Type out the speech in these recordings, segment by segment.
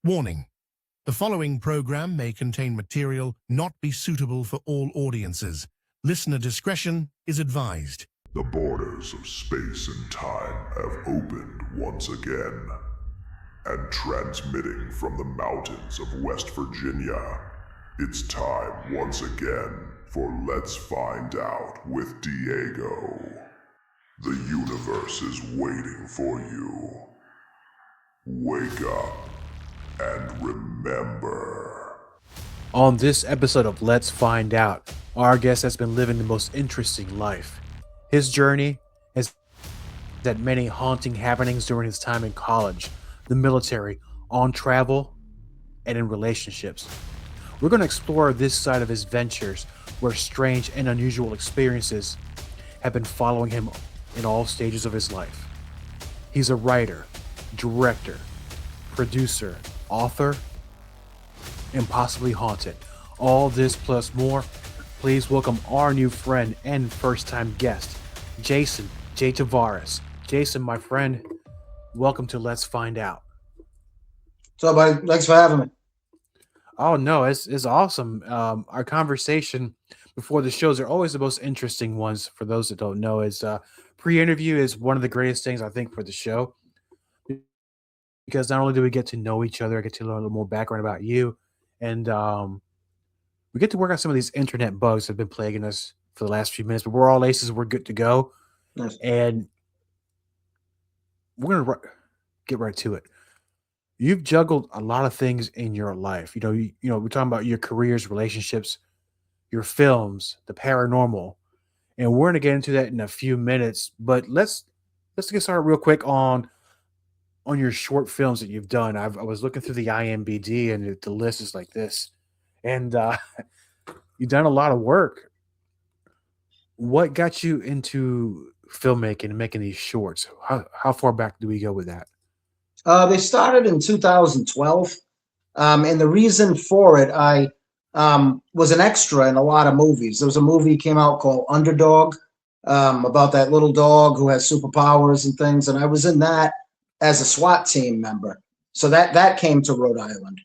Warning: the following program may contain material not be suitable for all audiences. Listener discretion is advised. The borders of space and time have opened once again. And transmitting from the mountains of West Virginia, it's time once again for Let's Find Out with Diego. The universe is waiting for you. Wake up and remember. On this episode of Let's Find Out, our guest has been living the most interesting life. His journey has had many haunting happenings during his time in college, the military, on travel, and in relationships. We're going to explore this side of his ventures where strange and unusual experiences have been following him in all stages of his life. He's a writer, director, producer, author, and possibly haunted. All this plus more. Please welcome our new friend and first-time guest, Jason J. Tavares. Jason, my friend, welcome to Let's Find Out. So, buddy, thanks for having me. Oh no, it's awesome. Our conversation before the shows are always the most interesting ones. For those that don't know, is pre-interview is one of the greatest things I think for the show, because not only do we get to know each other, I get to learn a little more background about you, and we get to work on some of these internet bugs that have been plaguing us for the last few minutes. But we're all aces. We're good to go, Nice. and we're gonna get right to it. You've juggled a lot of things in your life. We're talking about your careers, relationships, your films, the paranormal, and we're gonna get into that in a few minutes. But let's get started real quick on your short films that you've done. I was looking through the IMDb, and the list is like this, and you've done a lot of work. What got you into filmmaking and making these shorts? How far back do we go with that? They started in 2012, and the reason for it, I was an extra in a lot of movies. There was a movie came out called Underdog, about that little dog who has superpowers and things, and I was in that as a SWAT team member. So that came to Rhode Island.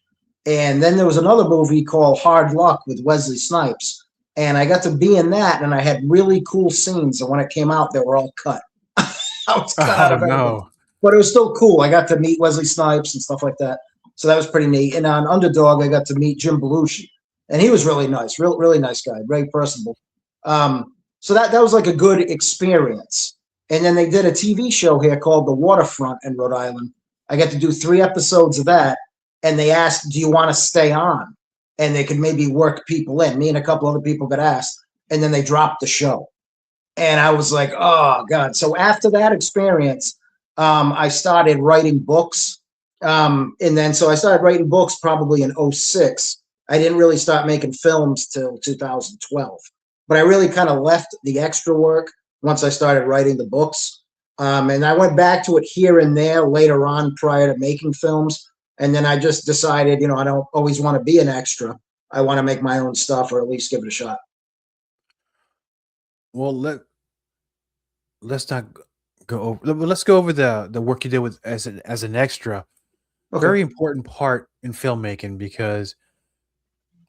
And then there was another movie called Hard Luck with Wesley Snipes, and I got to be in that, and I had really cool scenes, and when it came out, they were all cut. I was cut out Oh of everything. no! But it was still cool. I got to meet Wesley Snipes and stuff like that. So that was pretty neat. And on Underdog, I got to meet Jim Belushi. And he was really nice, really nice guy, very personable. So that was like a good experience. And then they did a TV show here called The Waterfront in Rhode Island. I got to do 3 episodes of that. And they asked, do you want to stay on? And they could maybe work people in. Me and a couple other people got asked. And then they dropped the show. And I was like, oh, God. So after that experience, I started writing books. And then so I started writing books probably in 2006. I didn't really start making films till 2012. But I really kind of left the extra work once I started writing the books. And I went back to it here and there later on prior to making films. And then I just decided, I don't always want to be an extra. I want to make my own stuff, or at least give it a shot. Well, let's not go over. Let's go over the work you did with as an extra. Okay. Very important part in filmmaking, because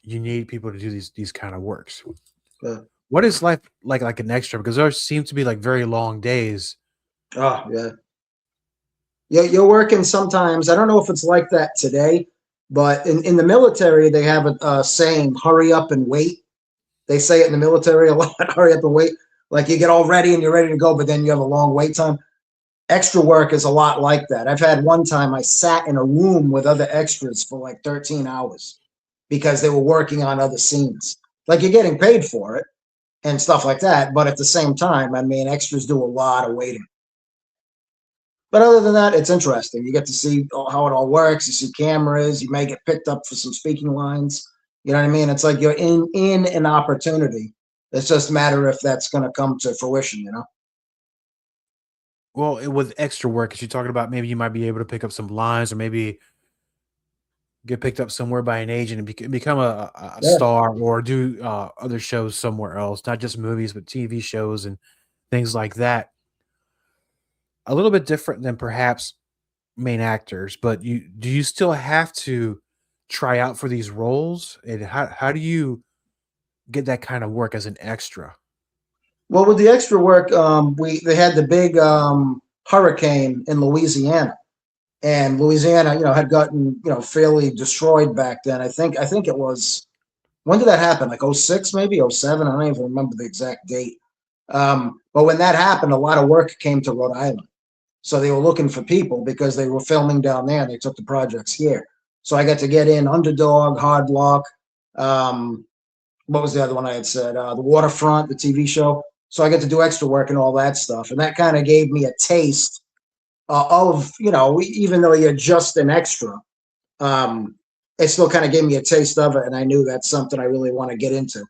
you need people to do these kind of works. Yeah. What is life like an extra? Because there seems to be like very long days. Oh, yeah. You're working sometimes. I don't know if it's like that today, but in the military, they have a saying, hurry up and wait. They say it in the military a lot, hurry up and wait. Like you get all ready and you're ready to go, but then you have a long wait time. Extra work is a lot like that. I've had one time I sat in a room with other extras for like 13 hours because they were working on other scenes. Like you're getting paid for it and stuff like that. But at the same time, I mean, extras do a lot of waiting. But other than that, it's interesting. You get to see how it all works. You see cameras. You may get picked up for some speaking lines. You know what I mean? It's like you're in an opportunity. It's just a matter if that's going to come to fruition, Well, with extra work, is you talking about maybe you might be able to pick up some lines, or maybe get picked up somewhere by an agent and become a Yeah. star, or do other shows somewhere else, not just movies, but TV shows and things like that. A little bit different than perhaps main actors, but do you still have to try out for these roles? And how do you get that kind of work as an extra? Well, with the extra work, they had the big hurricane in Louisiana, and Louisiana, had gotten fairly destroyed back then. I think it was, when did that happen? Like '06, maybe '07. I don't even remember the exact date. But when that happened, a lot of work came to Rhode Island. So they were looking for people because they were filming down there and they took the projects here. So I got to get in Underdog, Hard Luck. Um, what was the other one I had said? The Waterfront, the TV show. So I get to do extra work and all that stuff. And that kind of gave me a taste of, even though you're just an extra, um, it still kind of gave me a taste of it. And I knew that's something I really want to get into.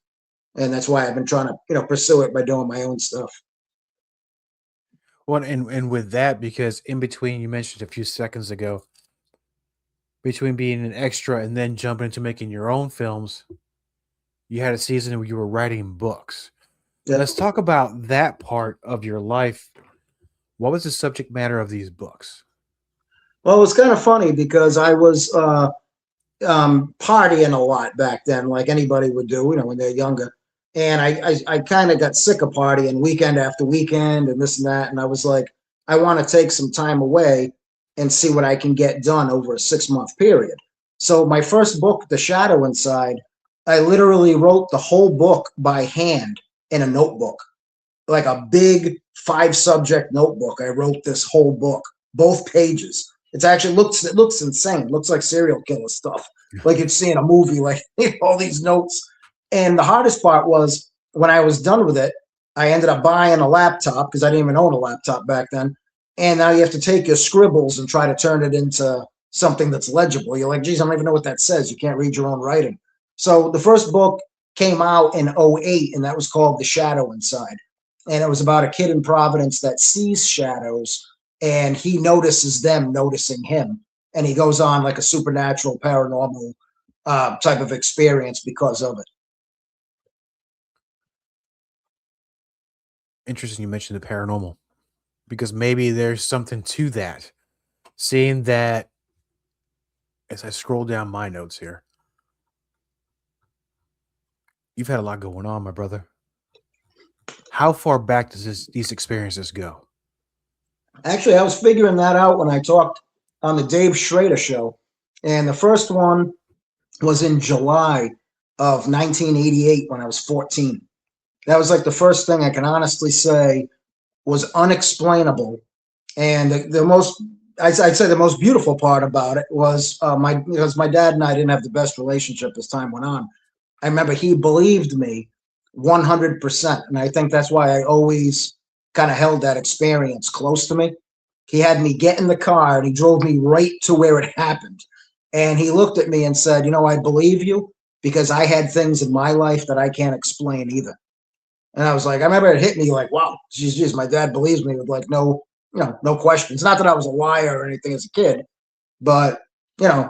And that's why I've been trying to, pursue it by doing my own stuff. Well, and with that, because in between, you mentioned a few seconds ago, between being an extra and then jumping into making your own films, you had a season where you were writing books. Yeah. Let's talk about that part of your life. What was the subject matter of these books? Well, it was kind of funny because I was partying a lot back then, like anybody would do, when they're younger. And I kind of got sick of partying weekend after weekend and this and that. And I was like, I want to take some time away and see what I can get done over a 6-month period. So my first book, The Shadow Inside, I literally wrote the whole book by hand in a notebook, like a big 5-subject notebook. I wrote this whole book, both pages. It looks insane. It looks like serial killer stuff, like you'd see in a movie, like all these notes. And the hardest part was when I was done with it, I ended up buying a laptop because I didn't even own a laptop back then. And now you have to take your scribbles and try to turn it into something that's legible. You're like, geez, I don't even know what that says. You can't read your own writing. So the first book came out in '08, and that was called The Shadow Inside. And it was about a kid in Providence that sees shadows and he notices them noticing him. And he goes on like a supernatural, paranormal type of experience because of it. Interesting you mentioned the paranormal, because maybe there's something to that. Seeing that as I scroll down my notes here, you've had a lot going on, my brother. How far back does these experiences go? Actually, I was figuring that out when I talked on the Dave Schrader show. And the first one was in July of 1988 when I was 14. That was like the first thing I can honestly say was unexplainable. And I'd say the most beautiful part about it was because my dad and I didn't have the best relationship as time went on. I remember he believed me 100%. And I think that's why I always kind of held that experience close to me. He had me get in the car and he drove me right to where it happened. And he looked at me and said, I believe you because I had things in my life that I can't explain either. And I was like, I remember it hit me like, wow, geez, my dad believes me with like no questions. Not that I was a liar or anything as a kid, but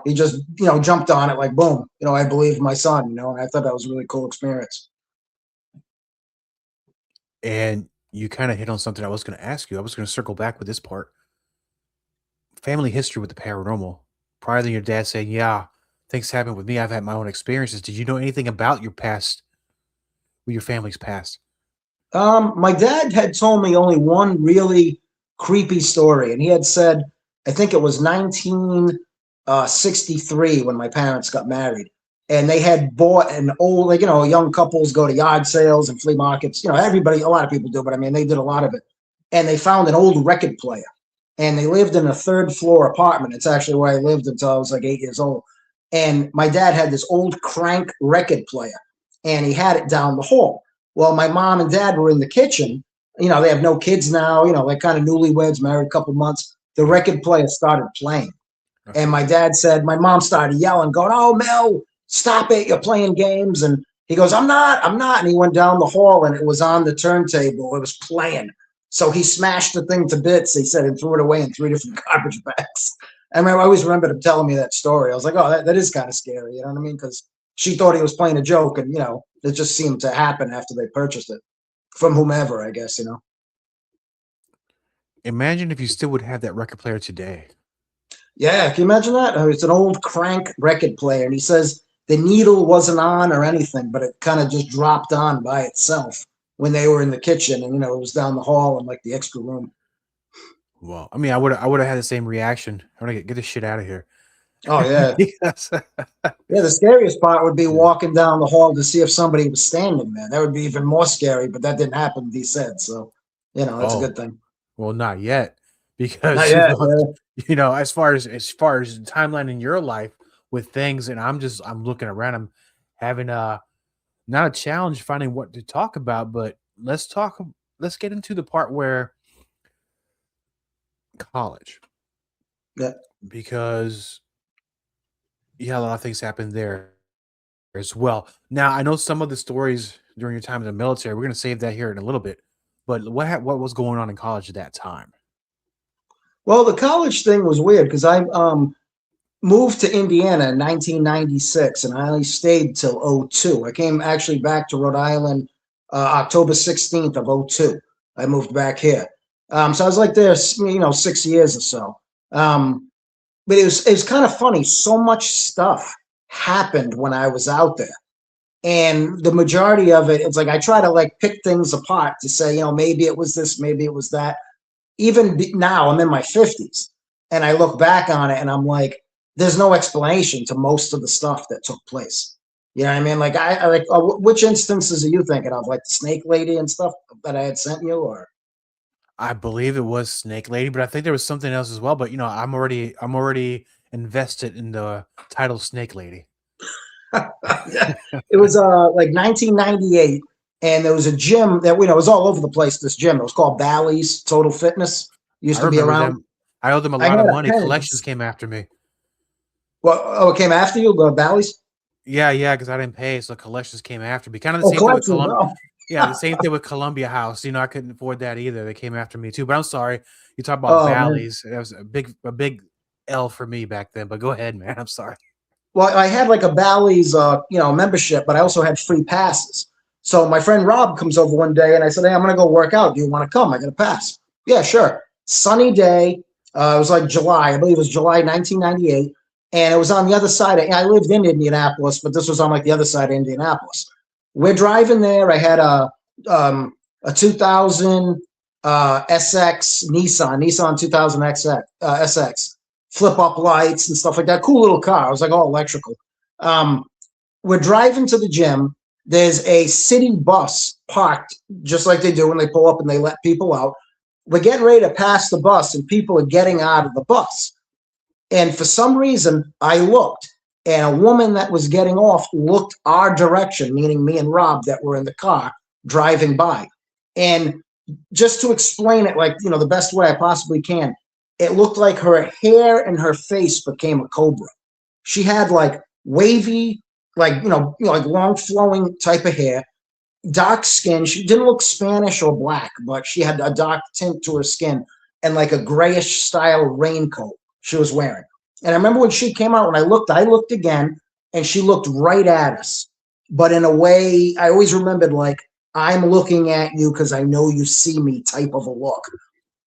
he just, jumped on it like, boom, I believe my son, and I thought that was a really cool experience. And you kind of hit on something I was going to ask you. I was going to circle back with this part. Family history with the paranormal. Prior to your dad saying, yeah, things happened with me, I've had my own experiences. Did you know anything about your past, with your family's past? My dad had told me only one really creepy story, and he had said, I think it was 1963 when my parents got married, and they had bought an old, like, young couples go to yard sales and flea markets. Everybody, a lot of people do, but I mean, they did a lot of it. And they found an old record player, and they lived in a 3rd-floor apartment. It's actually where I lived until I was like 8 years old. And my dad had this old crank record player, and he had it down the hall. Well, my mom and dad were in the kitchen. They have no kids now, like kind of newlyweds, married a couple months. The record player started playing. And my dad said, my mom started yelling, going, "Oh, Mel, stop it. You're playing games." And he goes, I'm not. And he went down the hall and it was on the turntable. It was playing. So he smashed the thing to bits, he said, and threw it away in 3 different garbage bags. I always remembered him telling me that story. I was like, oh, that is kind of scary. You know what I mean? Because she thought he was playing a joke, and, it just seemed to happen after they purchased it from whomever, I guess. Imagine if you still would have that record player today. Yeah, can you imagine that? It's an old crank record player, and he says the needle wasn't on or anything, but it kind of just dropped on by itself when they were in the kitchen, and it was down the hall in like the extra room. Well, I mean, I would have had the same reaction. I want to get this shit out of here. Oh yeah, Yes. yeah. The scariest part would be walking down the hall to see if somebody was standing there. That would be even more scary, but that didn't happen. He said so. That's a Oh, good thing. well, not yet, Not because yet. Yeah. as far as timeline in your life with things, and I'm looking around. I'm having not a challenge finding what to talk about, but let's get into the part where college, Yeah. because a lot of things happen there as well. Now, I know some of the stories during your time in the military. We're going to save that here in a little bit. But what was going on in college at that time? Well, the college thing was weird because I moved to Indiana in 1996, and I only stayed till '02. I came actually back to Rhode Island October 16th of '02. I moved back here. So I was like there, 6 years or so. But it was kind of funny. So much stuff happened when I was out there. And the majority of it, it's like I try to like pick things apart to say, maybe it was this, maybe it was that. Even now, I'm in my 50s, and I look back on it and I'm like, there's no explanation to most of the stuff that took place. You know what I mean? Like, I like, which instances are you thinking of? Like the snake lady and stuff that I had sent you, or? I believe it was Snake Lady, but I think there was something else as well. But I'm already invested in the title Snake Lady. Yeah. It was like 1998, and there was a gym that it was all over the place. This gym, it was called Bally's Total Fitness. Used I to be remember around. them. I owe them a I lot had of a money. Collections pen. came after me. Well, oh, it came after you, Bally's. Yeah, because I didn't pay, so collections came after me. Kind of the Oh, same thing with collections. Columbia. Oh, Yeah, the same thing with Columbia House. I couldn't afford that either. They came after me too. But I'm sorry. You talk about oh man. Bally's. That was a big L for me back then. But go ahead, man. I'm sorry. Well, I had like a Bally's, membership, but I also had free passes. So my friend Rob comes over one day, and I said, "Hey, I'm gonna go work out. Do you want to come? I got a pass." Yeah, sure. Sunny day. It was like July. I believe it was July 1998, and it was on the other side. I lived in Indianapolis, but this was on like the other side of Indianapolis. We're driving there. I had a 2000 SX Nissan 2000 SX, flip up lights and stuff like that. Cool little car. It was like all electrical. We're driving to the gym. There's a city bus parked just like they do when they pull up and they let people out. We're getting ready to pass the bus, and people are getting out of the bus. And for some reason, I looked, and a woman that was getting off looked our direction, meaning me and Rob that were in the car driving by. And just to explain it like, the best way I possibly can, it looked like her hair and her face became a cobra. She had like wavy, like, like long flowing type of hair, dark skin. She didn't look Spanish or black, but she had a dark tint to her skin, and like a grayish style raincoat she was wearing. And I remember when she came out, when I looked again, and she looked right at us. But in a way, I always remembered like, I'm looking at you because I know you see me type of a look.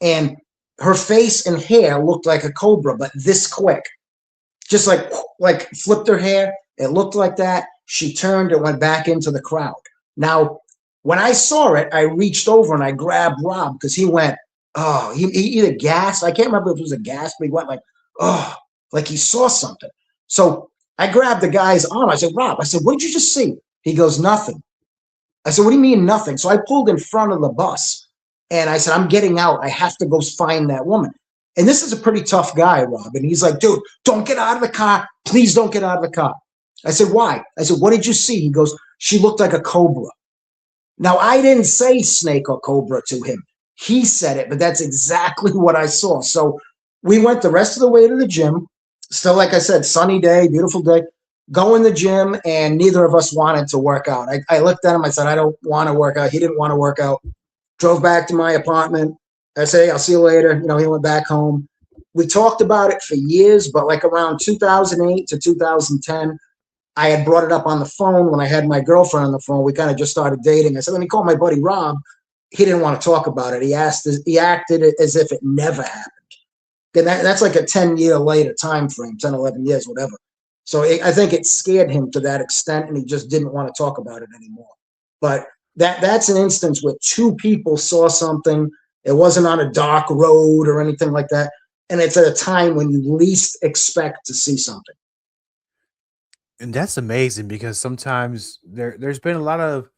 And her face and hair looked like a cobra, but this quick. Just like flipped her hair. It looked like that. She turned and went back into the crowd. Now, when I saw it, I reached over and I grabbed Rob because he went, oh, he either gasped. I can't remember if it was a gasp, but he went like, oh, like he saw something. So I grabbed the guy's arm. I said, Rob, what did you just see? He goes, nothing. I said, what do you mean nothing? So I pulled in front of the bus, and I said, I'm getting out. I have to go find that woman. And this is a pretty tough guy, Rob. And he's like, dude, don't get out of the car. Please don't get out of the car. I said, why? I said, what did you see? He goes, she looked like a cobra. Now, I didn't say snake or cobra to him. He said it, but that's exactly what I saw. So we went the rest of the way to the gym. Still, like I said, sunny day, beautiful day. Go in the gym, and neither of us wanted to work out. I looked at him. I said, I don't want to work out. He didn't want to work out. Drove back to my apartment. I said, hey, I'll see you later. He went back home. We talked about it for years, but like around 2008 to 2010, I had brought it up on the phone when I had my girlfriend on the phone. We kind of just started dating. I said, let me call my buddy Rob. He didn't want to talk about it. He acted as if it never happened. That's like a 10-year later time frame, 10, 11 years, whatever. So I think it scared him to that extent, and he just didn't want to talk about it anymore. But that's an instance where two people saw something. It wasn't on a dark road or anything like that. And it's at a time when you least expect to see something. And that's amazing because sometimes there's been a lot of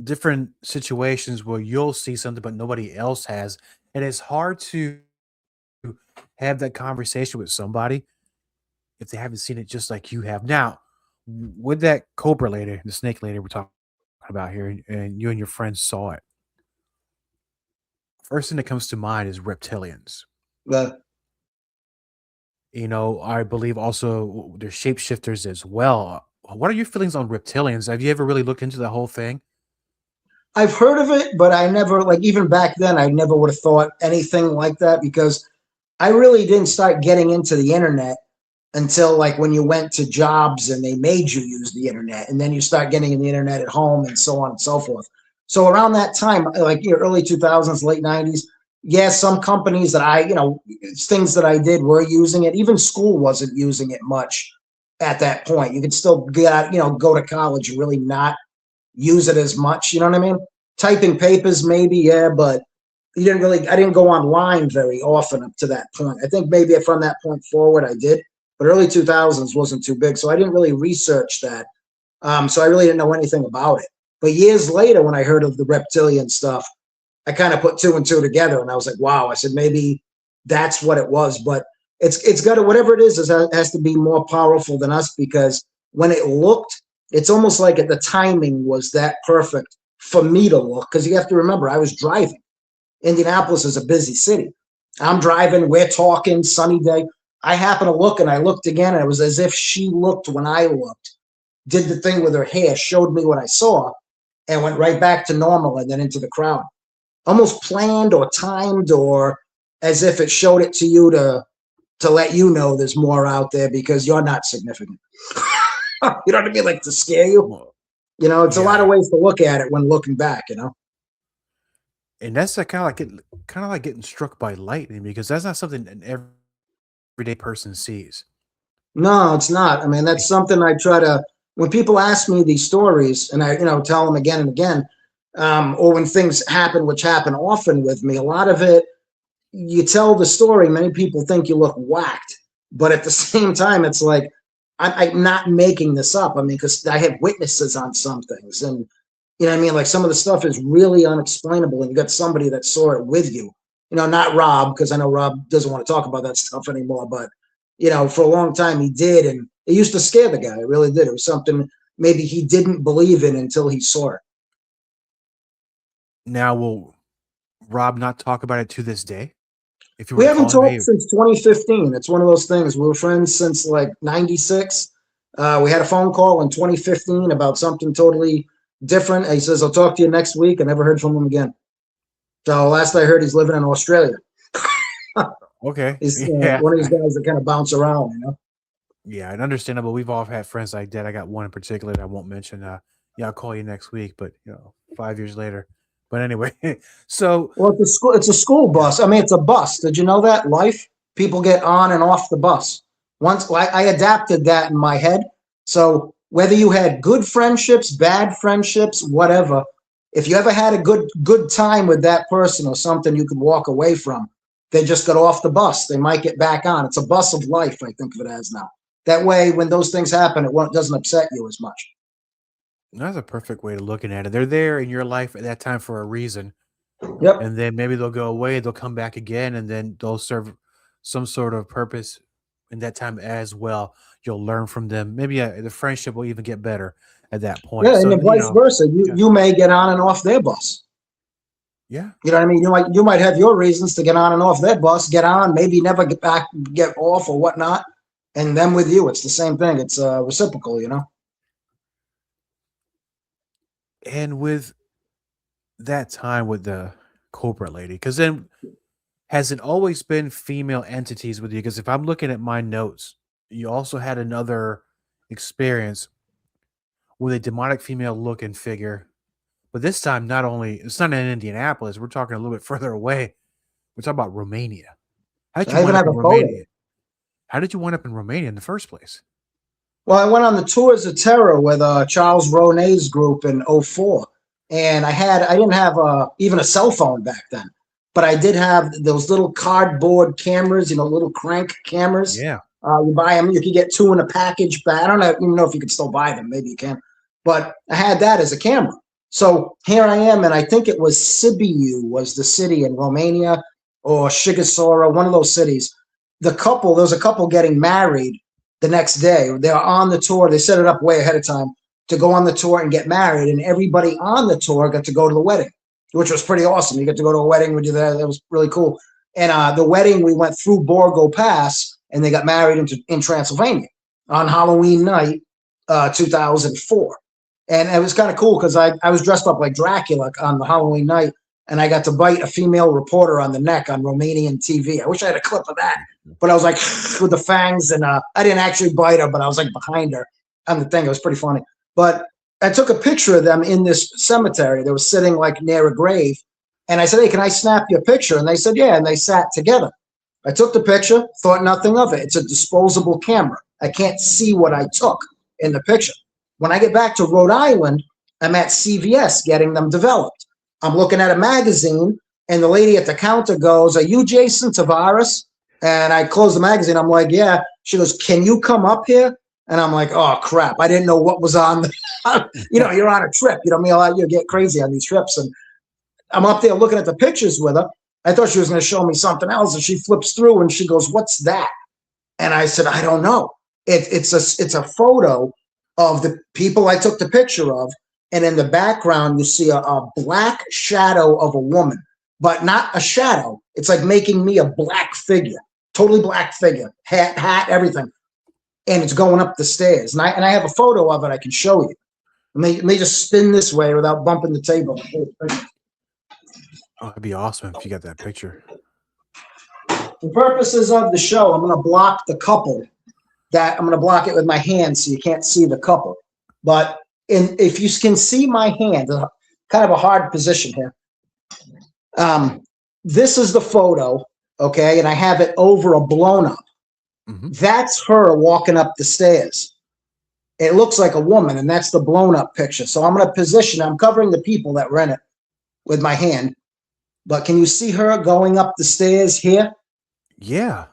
different situations where you'll see something but nobody else has, and it's hard to have that conversation with somebody if they haven't seen it just like you have. Now, with that cobra lady, the snake lady we're talking about here, and you and your friends saw it, first thing that comes to mind is reptilians. But I believe also they're shapeshifters as well. What are your feelings on reptilians? Have you ever really looked into the whole thing? I've heard of it, but I never, like, even back then, I never would have thought anything like that because I really didn't start getting into the internet until like when you went to jobs and they made you use the internet, and then you start getting in the internet at home and so on and so forth. So around that time, like early 2000s, late 90s, yes, some companies that things that I did were using it. Even school wasn't using it much at that point. You could still go to college and really not use it as much. You know what I mean? Typing papers, maybe, yeah, but I didn't go online very often up to that point. I think maybe from that point forward I did, but early 2000s wasn't too big. So I didn't really research that. So I really didn't know anything about it. But years later, when I heard of the reptilian stuff, I kind of put two and two together, and I was like, wow. I said, maybe that's what it was. But it's got to, whatever it is, it has to be more powerful than us, because when it looked, it's almost like the timing was that perfect for me to look, because you have to remember, I was driving. Indianapolis is a busy city. I'm driving, we're talking, sunny day. I happen to look, and I looked again, and it was as if she looked when I looked, did the thing with her hair, showed me what I saw, and went right back to normal and then into the crowd. Almost planned or timed, or as if it showed it to you to let you know there's more out there because you're not significant. You know what I mean? Like, to scare you. Well, It's a lot yeah. of ways to look at it when looking back, And that's kind of like getting struck by lightning, because that's not something an everyday person sees. No, it's not. I mean, that's something I try to, when people ask me these stories, and I, tell them again and again, or when things happen, which happen often with me, a lot of it, you tell the story, many people think you look whacked, but at the same time, it's like, I'm not making this up. I mean, because I have witnesses on some things, and you know what I mean? Like, some of the stuff is really unexplainable, and you got somebody that saw it with you. Not Rob, because I know Rob doesn't want to talk about that stuff anymore, but for a long time he did, and it used to scare the guy. It really did. It was something maybe he didn't believe in until he saw it. Now, will Rob not talk about it to this day? If you were We to haven't call him, talked hey, since 2015. It's one of those things. We were friends since like 96. We had a phone call in 2015 about something totally different. He says, I'll talk to you next week. I never heard from him again. So last I heard, he's living in Australia. okay, He's yeah, one of these guys that kind of bounce around. yeah, and understandable. We've all had friends like that. I got one in particular that I won't mention. Yeah, I'll call you next week, but 5 years later. But anyway, so Well, it's a school yeah, bus. I mean, it's a bus. Did you know that? Life, people get on and off the bus. Once I adapted that in my head. So whether you had good friendships, bad friendships, whatever, if you ever had a good time with that person or something you could walk away from, they just got off the bus. They might get back on. It's a bus of life, I think of it as now. That way, when those things happen, doesn't upset you as much. that's a perfect way to looking at it. They're there in your life at that time for a reason, Yep. and then maybe they'll go away, they'll come back again, and then they'll serve some sort of purpose in that time as well. You'll learn from them. Maybe the friendship will even get better at that point. Yeah, and So then vice versa. You yeah, you may get on and off their bus. yeah, You know what I mean? You might have your reasons to get on and off that bus, get on, maybe never get back, get off or whatnot. And then with you, it's the same thing. It's reciprocal. and with that time with the corporate lady, because then has it always been female entities with you? Because if I'm looking at my notes, you also had another experience with a demonic female looking figure, but this time not only it's not in Indianapolis, we're talking a little bit further away. We're talking about Romania. How did I you even wind up have in a photo. Romania? How did you wind up in Romania in the first place? Well, I went on the Tours of Terror with Charles Ronay's group in '04, and I didn't have even a cell phone back then, but I did have those little cardboard cameras, little crank cameras. Yeah. You buy them, you could get two in a package, but I don't even know if you could still buy them. Maybe you can, but I had that as a camera. So here I am, and I think it was Sibiu was the city in Romania, or Shigasora, one of those cities. There was a couple getting married the next day. They were on the tour. They set it up way ahead of time to go on the tour and get married. And everybody on the tour got to go to the wedding, which was pretty awesome. You get to go to a wedding with you there. That was really cool. And the wedding, we went through Borgo Pass, and they got married in Transylvania on Halloween night, 2004. And it was kind of cool because I was dressed up like Dracula on the Halloween night, and I got to bite a female reporter on the neck on Romanian TV. I wish I had a clip of that. But I was like with the fangs, and I didn't actually bite her, but I was like behind her on the thing. It was pretty funny. But I took a picture of them in this cemetery. They were sitting like near a grave. And I said, hey, can I snap you a picture? And they said, yeah. And they sat together. I took the picture, thought nothing of it. It's a disposable camera. I can't see what I took in the picture. When I get back to Rhode Island, I'm at CVS getting them developed. I'm looking at a magazine, and the lady at the counter goes, are you Jason Tavares? And I close the magazine. I'm like, yeah. She goes, can you come up here? And I'm like, oh, crap. I didn't know what was on. You're on a trip. You get crazy on these trips. And I'm up there looking at the pictures with her. I thought she was going to show me something else. And she flips through and she goes, what's that? And I said, I don't know. It's a photo of the people I took the picture of. And in the background, you see a black shadow of a woman, but not a shadow. It's like making me a black figure, totally black figure, hat, everything. And it's going up the stairs. And I have a photo of it I can show you. Let me just spin this way without bumping the table. Oh, it'd be awesome if you got that picture. For purposes of the show, I'm going to block the couple. I'm going to block it with my hand so you can't see the couple. But if you can see my hand, kind of a hard position here. This is the photo, okay? And I have it over a blown up. Mm-hmm. That's her walking up the stairs. It looks like a woman, and that's the blown up picture. So I'm going to position, I'm covering the people that were in it with my hand. But can you see her going up the stairs here? Yeah.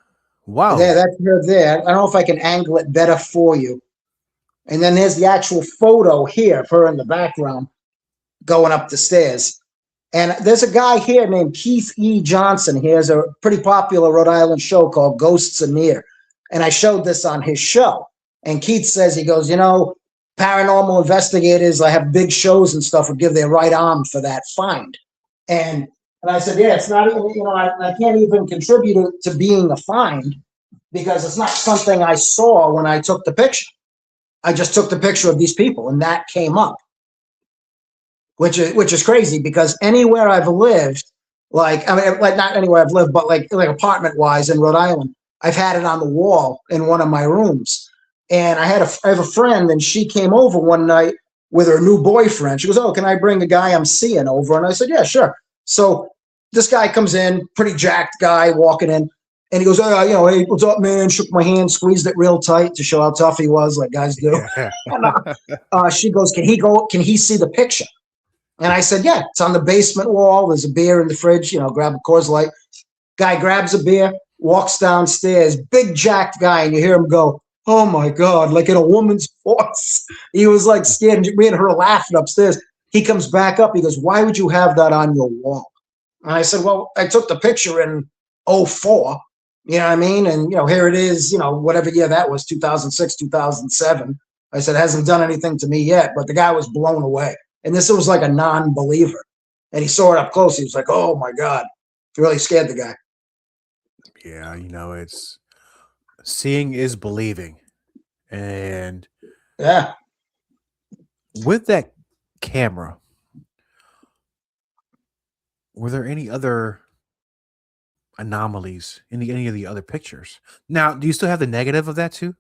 Wow. There, that's her there. I don't know if I can angle it better for you. And then there's the actual photo here of her in the background going up the stairs. And there's a guy here named Keith E. Johnson. He has a pretty popular Rhode Island show called Ghosts Are Near. And I showed this on his show. And Keith says, he goes, paranormal investigators, I have big shows and stuff, would give their right arm for that find. And I said, yeah, it's not even, I can't even contribute to being a find because it's not something I saw when I took the picture. I just took the picture of these people, and that came up, which is crazy because anywhere I've lived, like not anywhere I've lived, but like apartment wise in Rhode Island, I've had it on the wall in one of my rooms. And I have a friend, and she came over one night with her new boyfriend. She goes, oh, can I bring the guy I'm seeing over? And I said, yeah, sure. So this guy comes in, pretty jacked guy walking in. And he goes, hey, what's up, man? Shook my hand, squeezed it real tight to show how tough he was, like guys do. And, she goes, can he see the picture? And I said, yeah, it's on the basement wall. There's a beer in the fridge, grab a Coors Light. Guy grabs a beer, walks downstairs, big jacked guy, and you hear him go, oh my God, like in a woman's voice. He was like scared. Me and her laughing upstairs. He comes back up. He goes, why would you have that on your wall? And I said, well, I took the picture in '04. You know what I mean? And, here it is, whatever year that was, 2006, 2007. I said, it hasn't done anything to me yet, but the guy was blown away. And this was like a non-believer. And he saw it up close. He was like, oh my God. It really scared the guy. Yeah, it's seeing is believing. And yeah, with that camera, were there any other anomalies in any of the other pictures? Now, do you still have the negative of that too?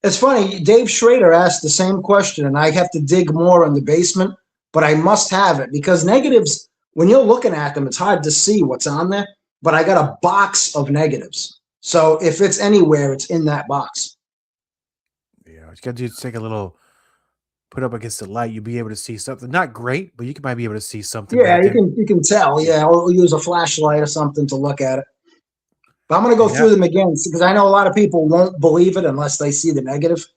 It's funny. Dave Schrader asked the same question, and I have to dig more in the basement, but I must have it because negatives, when you're looking at them, it's hard to see what's on there. but I got a box of negatives. So if it's anywhere, it's in that box. Yeah, you got to take a little, put up against the light. You'll be able to see something. Not great, but you might be able to see something. Yeah, you can tell. Yeah, or use a flashlight or something to look at it. But I'm going to go through them again because I know a lot of people won't believe it unless they see the negative.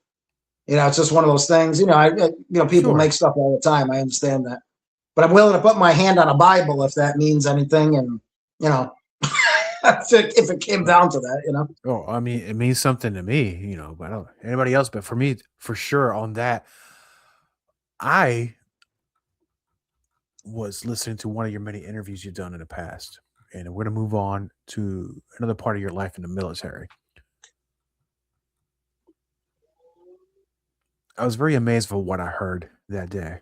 It's just one of those things. People make stuff all the time. I understand that, but I'm willing to put my hand on a Bible if that means anything. And if it came down to that, Oh, I mean, it means something to me, but I don't anybody else. But for me, for sure, on that, I was listening to one of your many interviews you've done in the past, and we're going to move on to another part of your life in the military. I was very amazed for what I heard that day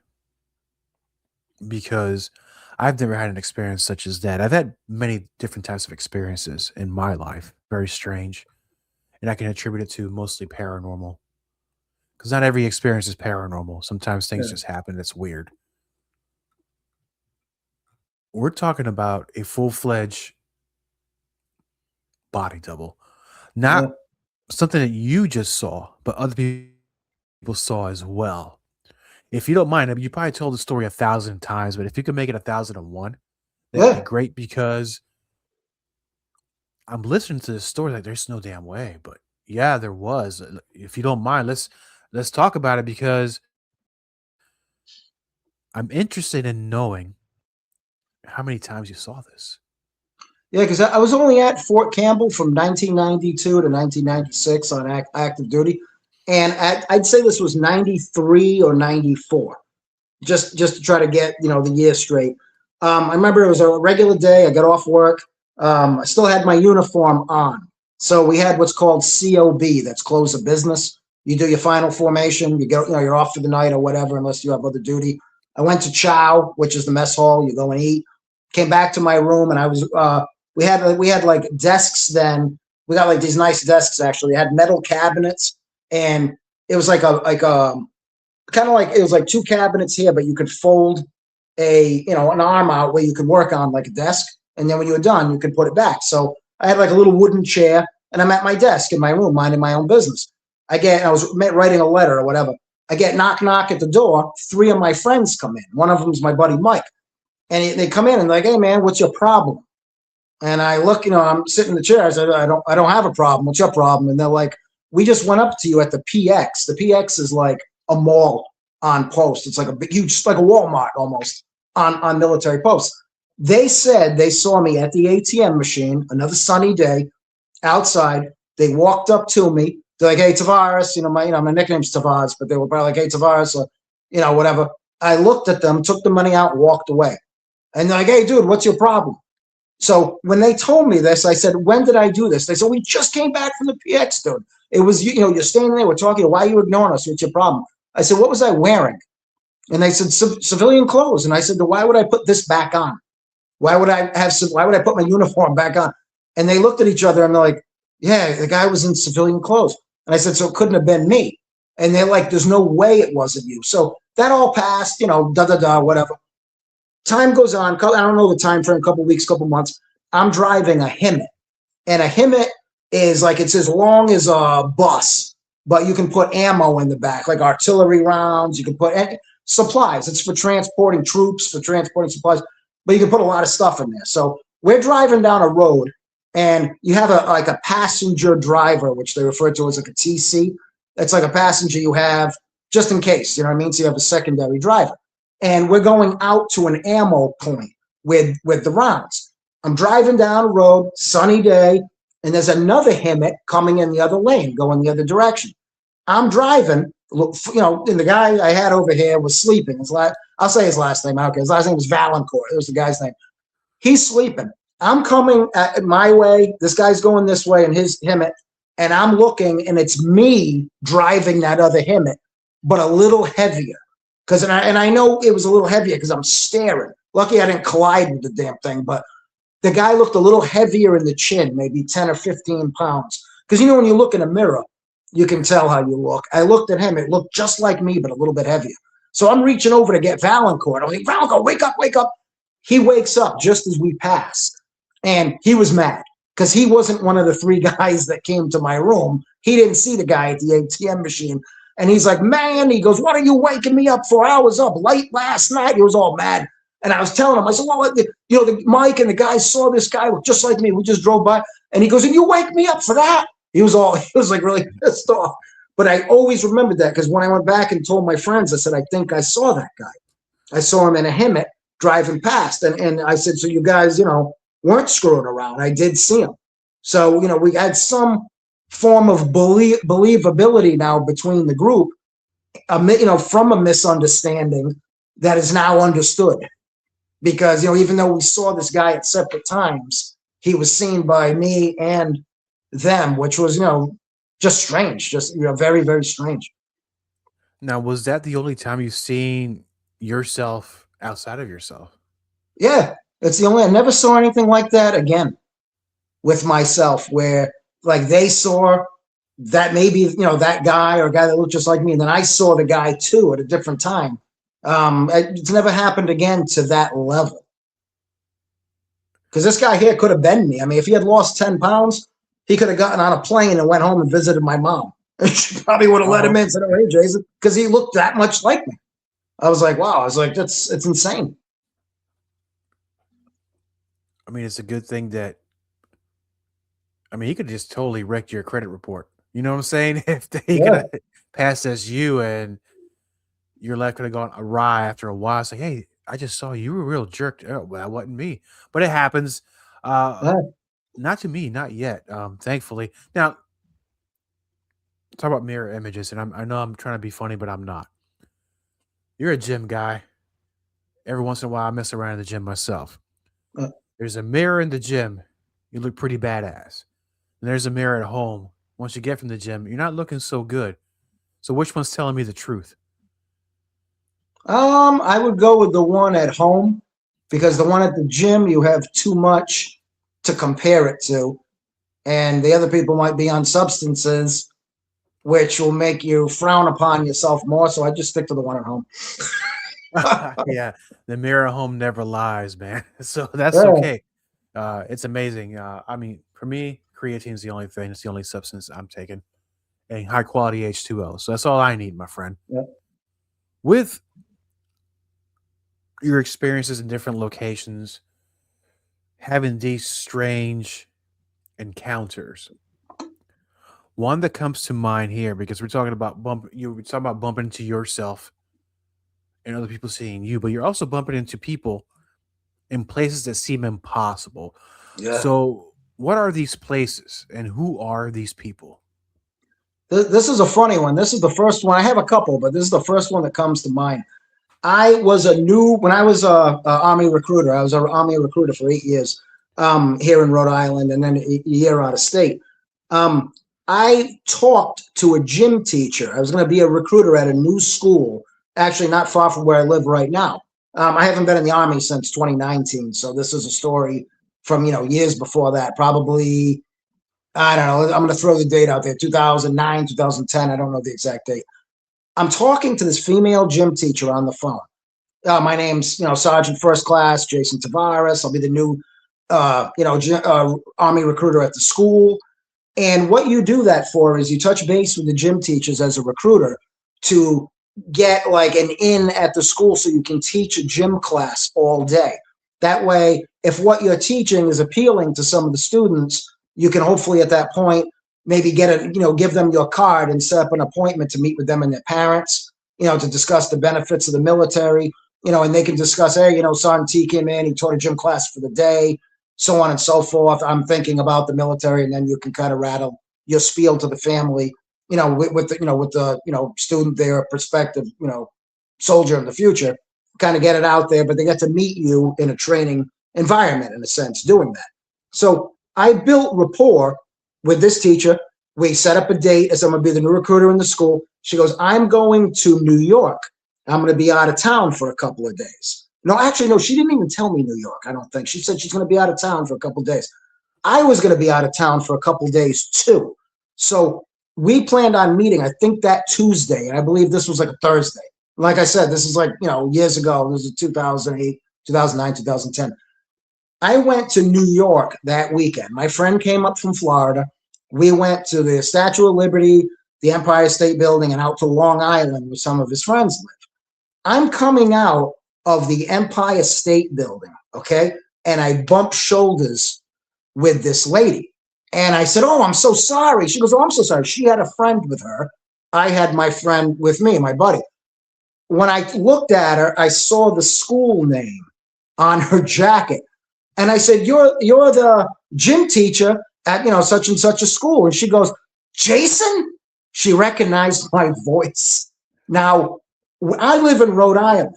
because I've never had an experience such as that. I've had many different types of experiences in my life, very strange, and I can attribute it to mostly paranormal because not every experience is paranormal. Sometimes things just happen that's weird. We're talking about a full-fledged body double, not something that you just saw, but other people saw as well. If you don't mind, I mean, you probably told the story 1,000 times, but if you could make it 1,001, that'd be great because I'm listening to this story like there's no damn way, but yeah, there was. If you don't mind, let's talk about it because I'm interested in knowing how many times you saw this. Yeah, because I was only at Fort Campbell from 1992 to 1996 on active duty. And I'd say this was 93 or 94, just to try to get, the year straight. I remember it was a regular day. I got off work. I still had my uniform on. So we had what's called COB, that's close of business. You do your final formation. You go, you're off for the night or whatever, unless you have other duty. I went to chow, which is the mess hall. You go and eat. Came back to my room, and I was we had like desks then. We got like these nice desks actually. They had metal cabinets, and it was like a kind of like it was like two cabinets here, but you could fold an arm out where you could work on like a desk, and then when you were done, you could put it back. So I had like a little wooden chair, and I'm at my desk in my room, minding my own business. I was writing a letter or whatever. I get knock at the door. 3 of my friends come in. One of them is my buddy Mike. And they come in and like, hey man, what's your problem? And I look, I'm sitting in the chair. I said, I don't have a problem. What's your problem? And they're like, we just went up to you at the PX. The PX is like a mall on post. It's like a big, huge, like a Walmart almost on military posts. They said they saw me at the ATM machine, another sunny day outside. They walked up to me. They're like, hey, Tavares, my nickname's Tavares, but they were probably like, hey, Tavares, or, whatever. I looked at them, took the money out, and walked away. And they're like, hey, dude, what's your problem? So when they told me this, I said, when did I do this? They said, we just came back from the PX, dude. It was, you're standing there, we're talking, why are you ignoring us? What's your problem? I said, what was I wearing? And they said, civilian clothes. And I said, why would I put this back on? Why would I put my uniform back on? And they looked at each other and they're like, yeah, the guy was in civilian clothes. And I said, so it couldn't have been me. And they're like, there's no way it wasn't you. So that all passed, whatever. Time goes on. I don't know the time frame, couple weeks, couple months. I'm driving a Himmet. And a Himmet is like, it's as long as a bus, but you can put ammo in the back, like artillery rounds. You can put supplies. It's for transporting troops, for transporting supplies, but you can put a lot of stuff in there. So we're driving down a road, and you have a passenger driver, which they refer to as like a TC. It's like a passenger you have just in case, you know what I mean? So you have a secondary driver. And we're going out to an ammo point with the rounds. I'm driving down the road, sunny day, and there's another Himmet coming in the other lane, going the other direction. I'm driving, and the guy I had over here was sleeping. I'll say his last name. Okay, his last name was Valancourt. It was the guy's name. He's sleeping. I'm coming my way. This guy's going this way in his Himmet, and I'm looking, and it's me driving that other Himmet, but a little heavier. And I know it was a little heavier because I'm staring. Lucky I didn't collide with the damn thing, but the guy looked a little heavier in the chin, maybe 10 or 15 pounds. Because, when you look in a mirror, you can tell how you look. I looked at him. It looked just like me, but a little bit heavier. So I'm reaching over to get Valancourt. I'm like, Valancourt, wake up, wake up. He wakes up just as we pass. And he was mad because he wasn't one of the 3 guys that came to my room. He didn't see the guy at the ATM machine. And he's like, man, he goes, what are you waking me up for? I was up late last night. He was all mad. And I was telling him, I said, well, the Mike and the guys saw this guy just like me. We just drove by. And he goes, and you wake me up for that? He was like really pissed off. But I always remembered that because when I went back and told my friends, I said, I think I saw that guy. I saw him in a Hemet driving past. And I said, so you guys, weren't screwing around. I did see him. So, we had some form of believability now between the group, from a misunderstanding that is now understood. Because, even though we saw this guy at separate times, he was seen by me and them, which was, just strange, just, very, very strange. Now, was that the only time you've seen yourself outside of yourself? Yeah, I never saw anything like that again with myself where like they saw that maybe, that guy or a guy that looked just like me. And then I saw the guy too at a different time. It's never happened again to that level. Because this guy here could have been me. I mean, if he had lost 10 pounds, he could have gotten on a plane and went home and visited my mom. She probably would have let him in and said, oh, hey, Jason, because he looked that much like me. I was like, wow. I was like, it's insane. I mean, it's a good thing that, he could just totally wreck your credit report. You know what I'm saying? If they could have passed as you and your life could have gone awry after a while. It's like, hey, I just saw you were a real jerk. Oh, well, that wasn't me. But it happens. Not to me, not yet, thankfully. Now, talk about mirror images, and I know I'm trying to be funny, but I'm not. You're a gym guy. Every once in a while, I mess around in the gym myself. There's a mirror in the gym. You look pretty badass. And there's a mirror at home. Once you get from the gym, you're not looking so good. So which one's telling me the truth? I would go with the one at home because the one at the gym, you have too much to compare it to. And the other people might be on substances, which will make you frown upon yourself more. So I just stick to the one at home. Yeah, the mirror at home never lies, man. So that's okay. It's amazing. For me, creatine's the only thing. It's the only substance I'm taking. And high quality H2O. So that's all I need, my friend. Yep. With your experiences in different locations, having these strange encounters, one that comes to mind here, because we're talking about bumping into yourself and other people seeing you, but you're also bumping into people in places that seem impossible. Yeah. So what are these places and who are these people? This is a funny one. This is the first one. I have a couple, but this is the first one that comes to mind. I was when I was a Army recruiter. I was an Army recruiter for 8 years here in Rhode Island and then a year out of state. I talked to a gym teacher. I was going to be a recruiter at a new school, actually not far from where I live right now. I haven't been in the Army since 2019, so this is a story from, years before that, probably, I don't know, I'm going to throw the date out there, 2009, 2010, I don't know the exact date. I'm talking to this female gym teacher on the phone. My name's, Sergeant First Class Jason Tavares. I'll be the new, Army recruiter at the school. And what you do that for is you touch base with the gym teachers as a recruiter to get like an in at the school so you can teach a gym class all day. That way, if what you're teaching is appealing to some of the students, you can hopefully at that point maybe give them your card and set up an appointment to meet with them and their parents, to discuss the benefits of the military, and they can discuss, hey, Sergeant T came in, he taught a gym class for the day, so on and so forth. I'm thinking about the military, and then you can kind of rattle your spiel to the family, with the student there, prospective, soldier in the future, kind of get it out there, but they get to meet you in a training environment, in a sense, doing that. So I built rapport with this teacher. We set up a date as I'm going to be the new recruiter in the school. She goes, I'm going to New York. I'm going to be out of town for a couple of days. No, actually, no, she didn't even tell me New York, I don't think. She said she's going to be out of town for a couple of days. I was going to be out of town for a couple of days too. So we planned on meeting, I think that Tuesday, and I believe this was like a Thursday. Like I said, this is like, years ago. This is 2008, 2009, 2010. I went to New York that weekend. My friend came up from Florida. We went to the Statue of Liberty, the Empire State Building, and out to Long Island where some of his friends live. I'm coming out of the Empire State Building, okay? And I bump shoulders with this lady. And I said, "Oh, I'm so sorry." She goes, "Oh, I'm so sorry." She had a friend with her. I had my friend with me, my buddy. When I looked at her, I saw the school name on her jacket. And I said, you're the gym teacher at, such and such a school." And she goes, "Jason?" She recognized my voice. Now, I live in Rhode Island.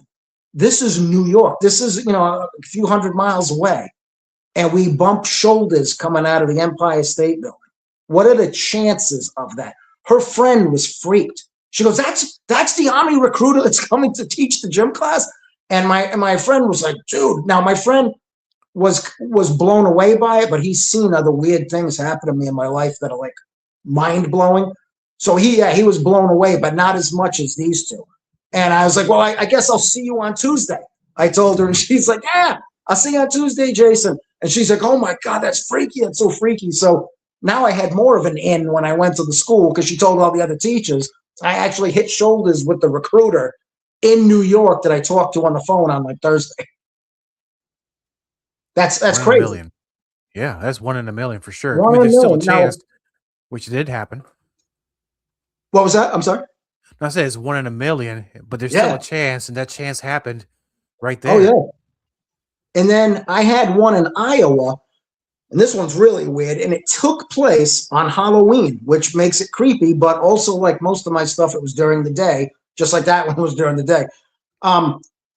This is New York. This is, a few hundred miles away. And we bump shoulders coming out of the Empire State Building. What are the chances of that? Her friend was freaked. She goes, that's the Army recruiter that's coming to teach the gym class. And my friend was like, "Dude." Now my friend was blown away by it, but he's seen other weird things happen to me in my life that are like mind blowing. So he was blown away, but not as much as these two. And I was like, "Well, I guess I'll see you on Tuesday." I told her, and she's like, "Yeah, I'll see you on Tuesday, Jason." And she's like, "Oh my God, that's freaky. That's so freaky." So now I had more of an in when I went to the school because she told all the other teachers. I actually hit shoulders with the recruiter in New York that I talked to on the phone on like Thursday. That's One in a crazy. million. Yeah, that's 1 in a million for sure. I One mean, in a there's still a million. Now, chance, which did happen. what was that? I'm sorry. I say it's 1 in a million, but there's still Yeah. a chance, and that chance happened right Oh, there. yeah. And then I had one in Iowa, and this one's really weird. And it took place on Halloween, which makes it creepy, but also like most of my stuff, it was during the day, just like that one was during the day.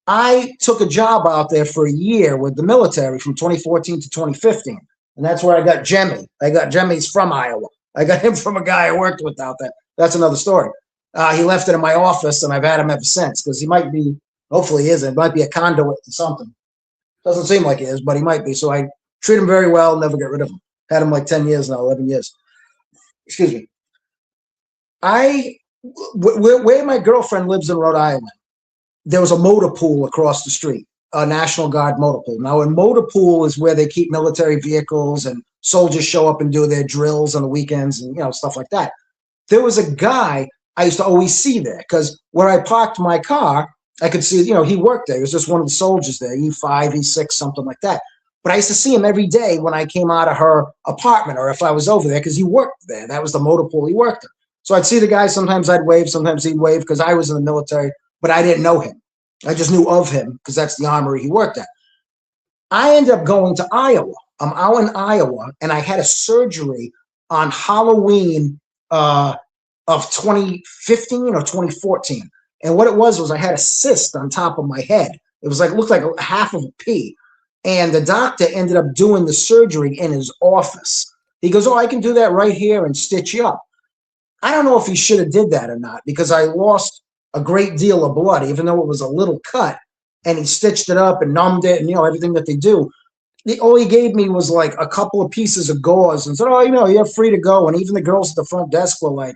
I took a job out there for a year with the military from 2014 to 2015. And that's where I got Jemmy. Jemmy's from Iowa. I got him from a guy I worked with out there. That's another story. He left it in my office, and I've had him ever since because he might be, hopefully he isn't, might be a conduit to something. Doesn't seem like he is, but he might be. So I treat him very well, never get rid of him. Had him like 10 years now, 11 years. Excuse me. Where my girlfriend lives in Rhode Island, there was a motor pool across the street, a National Guard motor pool. Now, a motor pool is where they keep military vehicles and soldiers show up and do their drills on the weekends and, stuff like that. There was a guy I used to always see there because where I parked my car, I could see, he worked there. He was just one of the soldiers there, E5, E6, something like that. But I used to see him every day when I came out of her apartment or if I was over there because he worked there. That was the motor pool he worked in. So I'd see the guy. Sometimes I'd wave, sometimes he'd wave because I was in the military, but I didn't know him. I just knew of him because that's the armory he worked at. I ended up going to Iowa. I'm out in Iowa, and I had a surgery on Halloween of 2015 or 2014. And what it was I had a cyst on top of my head. It was like, looked like a half of a pea. And the doctor ended up doing the surgery in his office. He goes, "Oh, I can do that right here and stitch you up." I don't know if he should have did that or not because I lost a great deal of blood, even though it was a little cut, and he stitched it up and numbed it and, everything that they do. All he gave me was like a couple of pieces of gauze and said, "Oh, you're free to go." And even the girls at the front desk were like,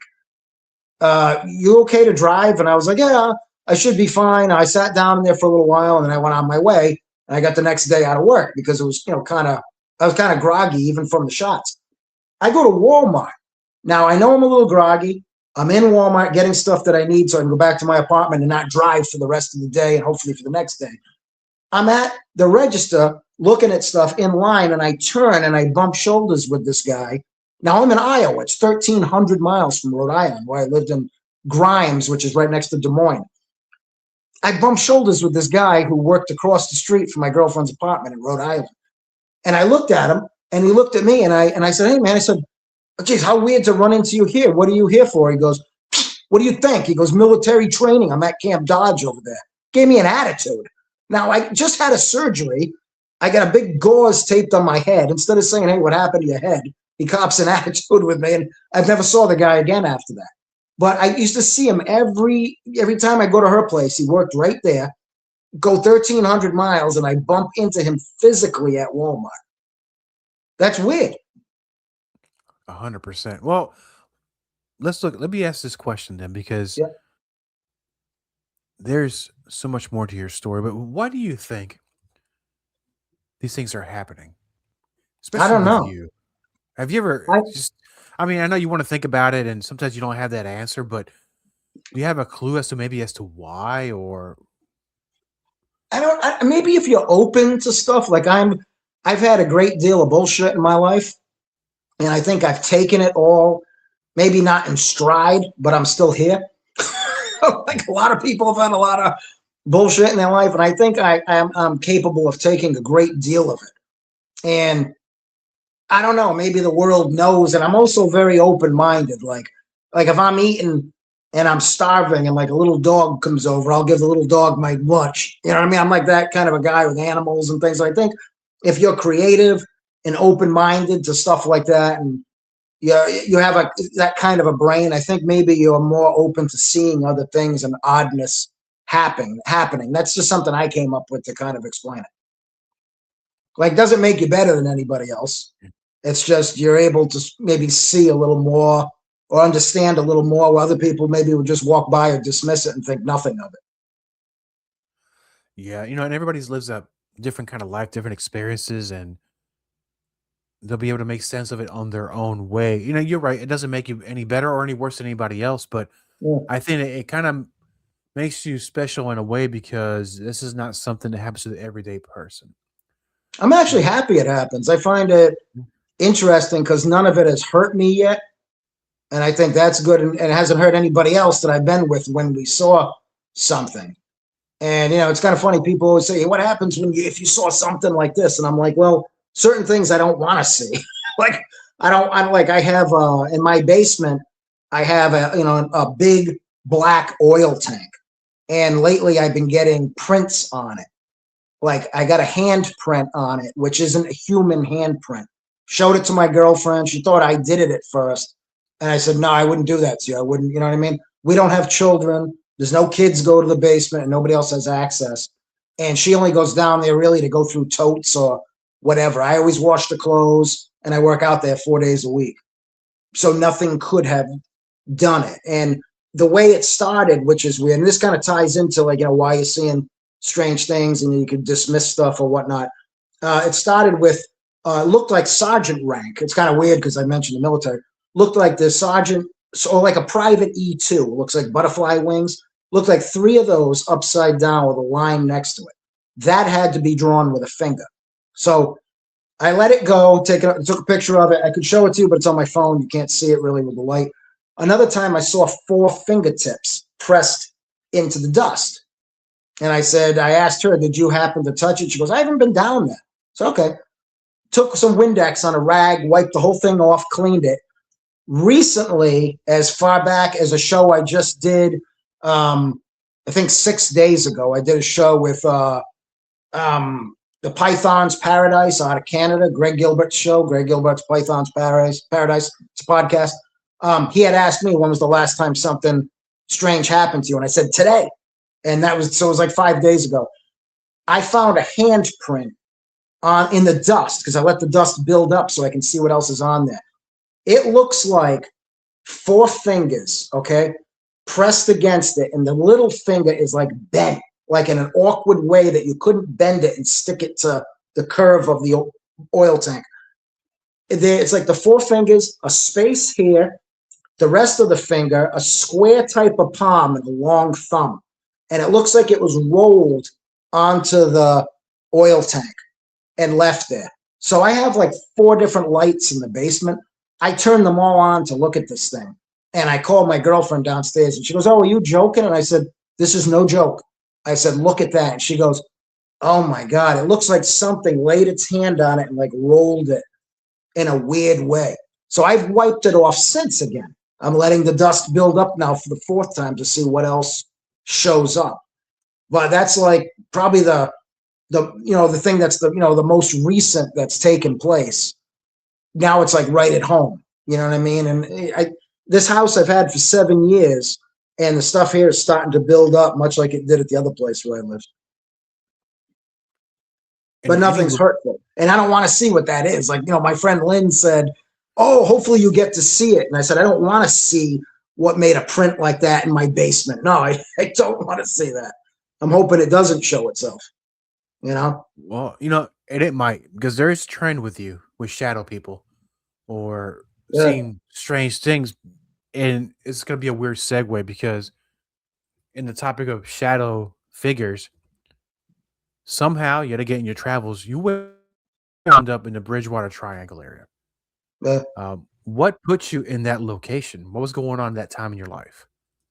"You okay to drive?" And I was like, "Yeah, I should be fine." I sat down there for a little while and then I went on my way. And I got the next day out of work because it was, I was kind of groggy even from the shots. I go to Walmart. Now, I know I'm a little groggy. I'm in Walmart getting stuff that I need so I can go back to my apartment and not drive for the rest of the day and hopefully for the next day. I'm at the register looking at stuff in line, and I turn and I bump shoulders with this guy. Now, I'm in Iowa. It's 1,300 miles from Rhode Island, where I lived in Grimes, which is right next to Des Moines. I bumped shoulders with this guy who worked across the street from my girlfriend's apartment in Rhode Island. And I looked at him, and he looked at me, and I said, "Hey, man," I said, "Geez, how weird to run into you here. What are you here for?" He goes, "What do you think?" He goes, "Military training. I'm at Camp Dodge over there." Gave me an attitude. Now, I just had a surgery. I got a big gauze taped on my head. Instead of saying, "Hey, what happened to your head?" he cops an attitude with me, and I've never saw the guy again after that. But I used to see him every time I go to her place. He worked right there. Go 1,300 miles, and I bump into him physically at Walmart. That's weird. 100%. Well, let me ask this question then, because Yeah. there's so much more to your story, but why do you think these things are happening, I especially don't with know. you. Have you ever I just? I mean, I know you want to think about it, and sometimes you don't have that answer, but do you have a clue as to why, or I don't. Maybe if you're open to stuff like I've had a great deal of bullshit in my life, and I think I've taken it all. Maybe not in stride, but I'm still here. Like a lot of people have had a lot of bullshit in their life, and I think I'm capable of taking a great deal of it. And I don't know, maybe the world knows, and I'm also very open-minded. Like if I'm eating and I'm starving and like a little dog comes over, I'll give the little dog my lunch. You know what I mean? I'm like that kind of a guy with animals and things. I think if you're creative and open-minded to stuff like that, and you have that kind of a brain, I think maybe you're more open to seeing other things and oddness happening. That's just something I came up with to kind of explain it. Like, doesn't make you better than anybody else. It's just you're able to maybe see a little more or understand a little more, where other people maybe would just walk by or dismiss it and think nothing of it. yeah, and everybody's lives a different kind of life, different experiences, and they'll be able to make sense of it on their own way. You're right. It doesn't make you any better or any worse than anybody else, but Yeah. I think it kind of makes you special in a way because this is not something that happens to the everyday person. I'm actually happy it happens. I find it interesting because none of it has hurt me yet. And I think that's good. And it hasn't hurt anybody else that I've been with when we saw something. And, it's kind of funny. People always say, what happens if you saw something like this? And I'm like, well, certain things I don't want to see. Like, I have, in my basement, I have a big black oil tank. And lately I've been getting prints on it. Like I got a handprint on it, which isn't a human handprint. Showed it to my girlfriend. She thought I did it at first. And I said, no, I wouldn't do that to you. I wouldn't, you know what I mean? We don't have children. There's no kids go to the basement and nobody else has access. And she only goes down there really to go through totes or whatever. I always wash the clothes and I work out there 4 days a week. So nothing could have done it. And the way it started, which is weird, and this kind of ties into like, why you're seeing strange things and you can dismiss stuff or whatnot. It started with, looked like sergeant rank. It's kind of weird because I mentioned the military. Looked like the sergeant, or like a private E2. Looks like butterfly wings. Looked like 3 of those upside down with a line next to it. That had to be drawn with a finger. So I let it go, took a picture of it. I could show it to you, but it's on my phone. You can't see it really with the light. Another time I saw 4 fingertips pressed into the dust. And I asked her, did you happen to touch it? She goes, I haven't been down there. So, okay. Took some Windex on a rag, wiped the whole thing off, cleaned it. Recently, as far back as a show I just did, I think 6 days ago, I did a show with the Python's Paradise out of Canada, Greg Gilbert's show, Greg Gilbert's Python's Paradise. It's a podcast. He had asked me when was the last time something strange happened to you, and I said today. And it was like 5 days ago. I found a handprint in the dust because I let the dust build up so I can see what else is on there. It looks like 4 fingers, okay, pressed against it, and the little finger is like bent, like in an awkward way that you couldn't bend it and stick it to the curve of the oil tank. It's like the 4 fingers, a space here, the rest of the finger, a square type of palm, and a long thumb. And it looks like it was rolled onto the oil tank and left there. So I have like 4 different lights in the basement. I turned them all on to look at this thing. And I called my girlfriend downstairs and she goes, oh, are you joking? And I said, this is no joke. I said, look at that. And she goes, oh my God, it looks like something laid its hand on it and like rolled it in a weird way. So I've wiped it off since again. I'm letting the dust build up now for the 4th time to see what else shows up. But that's like probably the thing that's the most recent that's taken place. Now it's like right at home. You know what I mean? And this house I've had for 7 years, and the stuff here is starting to build up much like it did at the other place where I lived. But nothing's hurtful. And I don't want to see what that is. Like, my friend Lynn said, oh, hopefully you get to see it. And I said, I don't want to see what made a print like that in my basement. No, I don't want to see that. I'm hoping it doesn't show itself. Well, And it might, because there is a trend with you with shadow people or Yeah. seeing strange things. And it's going to be a weird segue because in the topic of shadow figures, somehow, yet again, in your travels, you wound up in the Bridgewater Triangle area. Yeah. What put you in that location? What was going on that time in your life?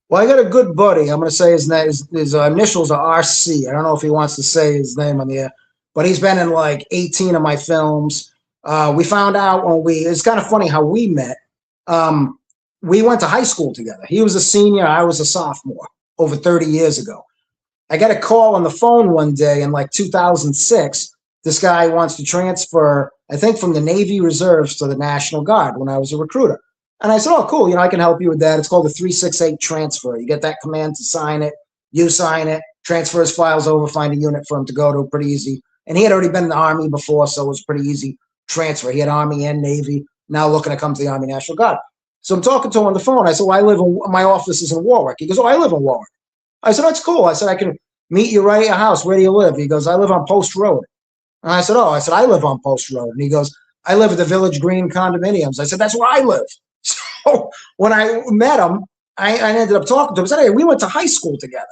Well, I got a good buddy. I'm going to say his name. His initials are RC. I don't know if he wants to say his name on the air, but he's been in like 18 of my films. We found out it's kind of funny how we met. We went to high school together. He was a senior. I was a sophomore over 30 years ago. I got a call on the phone one day in like 2006. This guy wants to transfer, I think, from the Navy Reserves to the National Guard when I was a recruiter. And I said, oh, cool. I can help you with that. It's called the 368 transfer. You get that command to sign it. You sign it, transfer his files over, find a unit for him to go to. Pretty easy. And he had already been in the Army before, so it was pretty easy transfer. He had Army and Navy, now looking to come to the Army National Guard. So I'm talking to him on the phone. I said, well, my office is in Warwick. He goes, oh, I live in Warwick. I said, that's cool. I said, I can meet you right at your house. Where do you live? He goes, I live on Post Road. And I said, I live on Post Road. And he goes, I live at the Village Green condominiums. I said, that's where I live. So when I met him, I ended up talking to him. I said, hey, we went to high school together.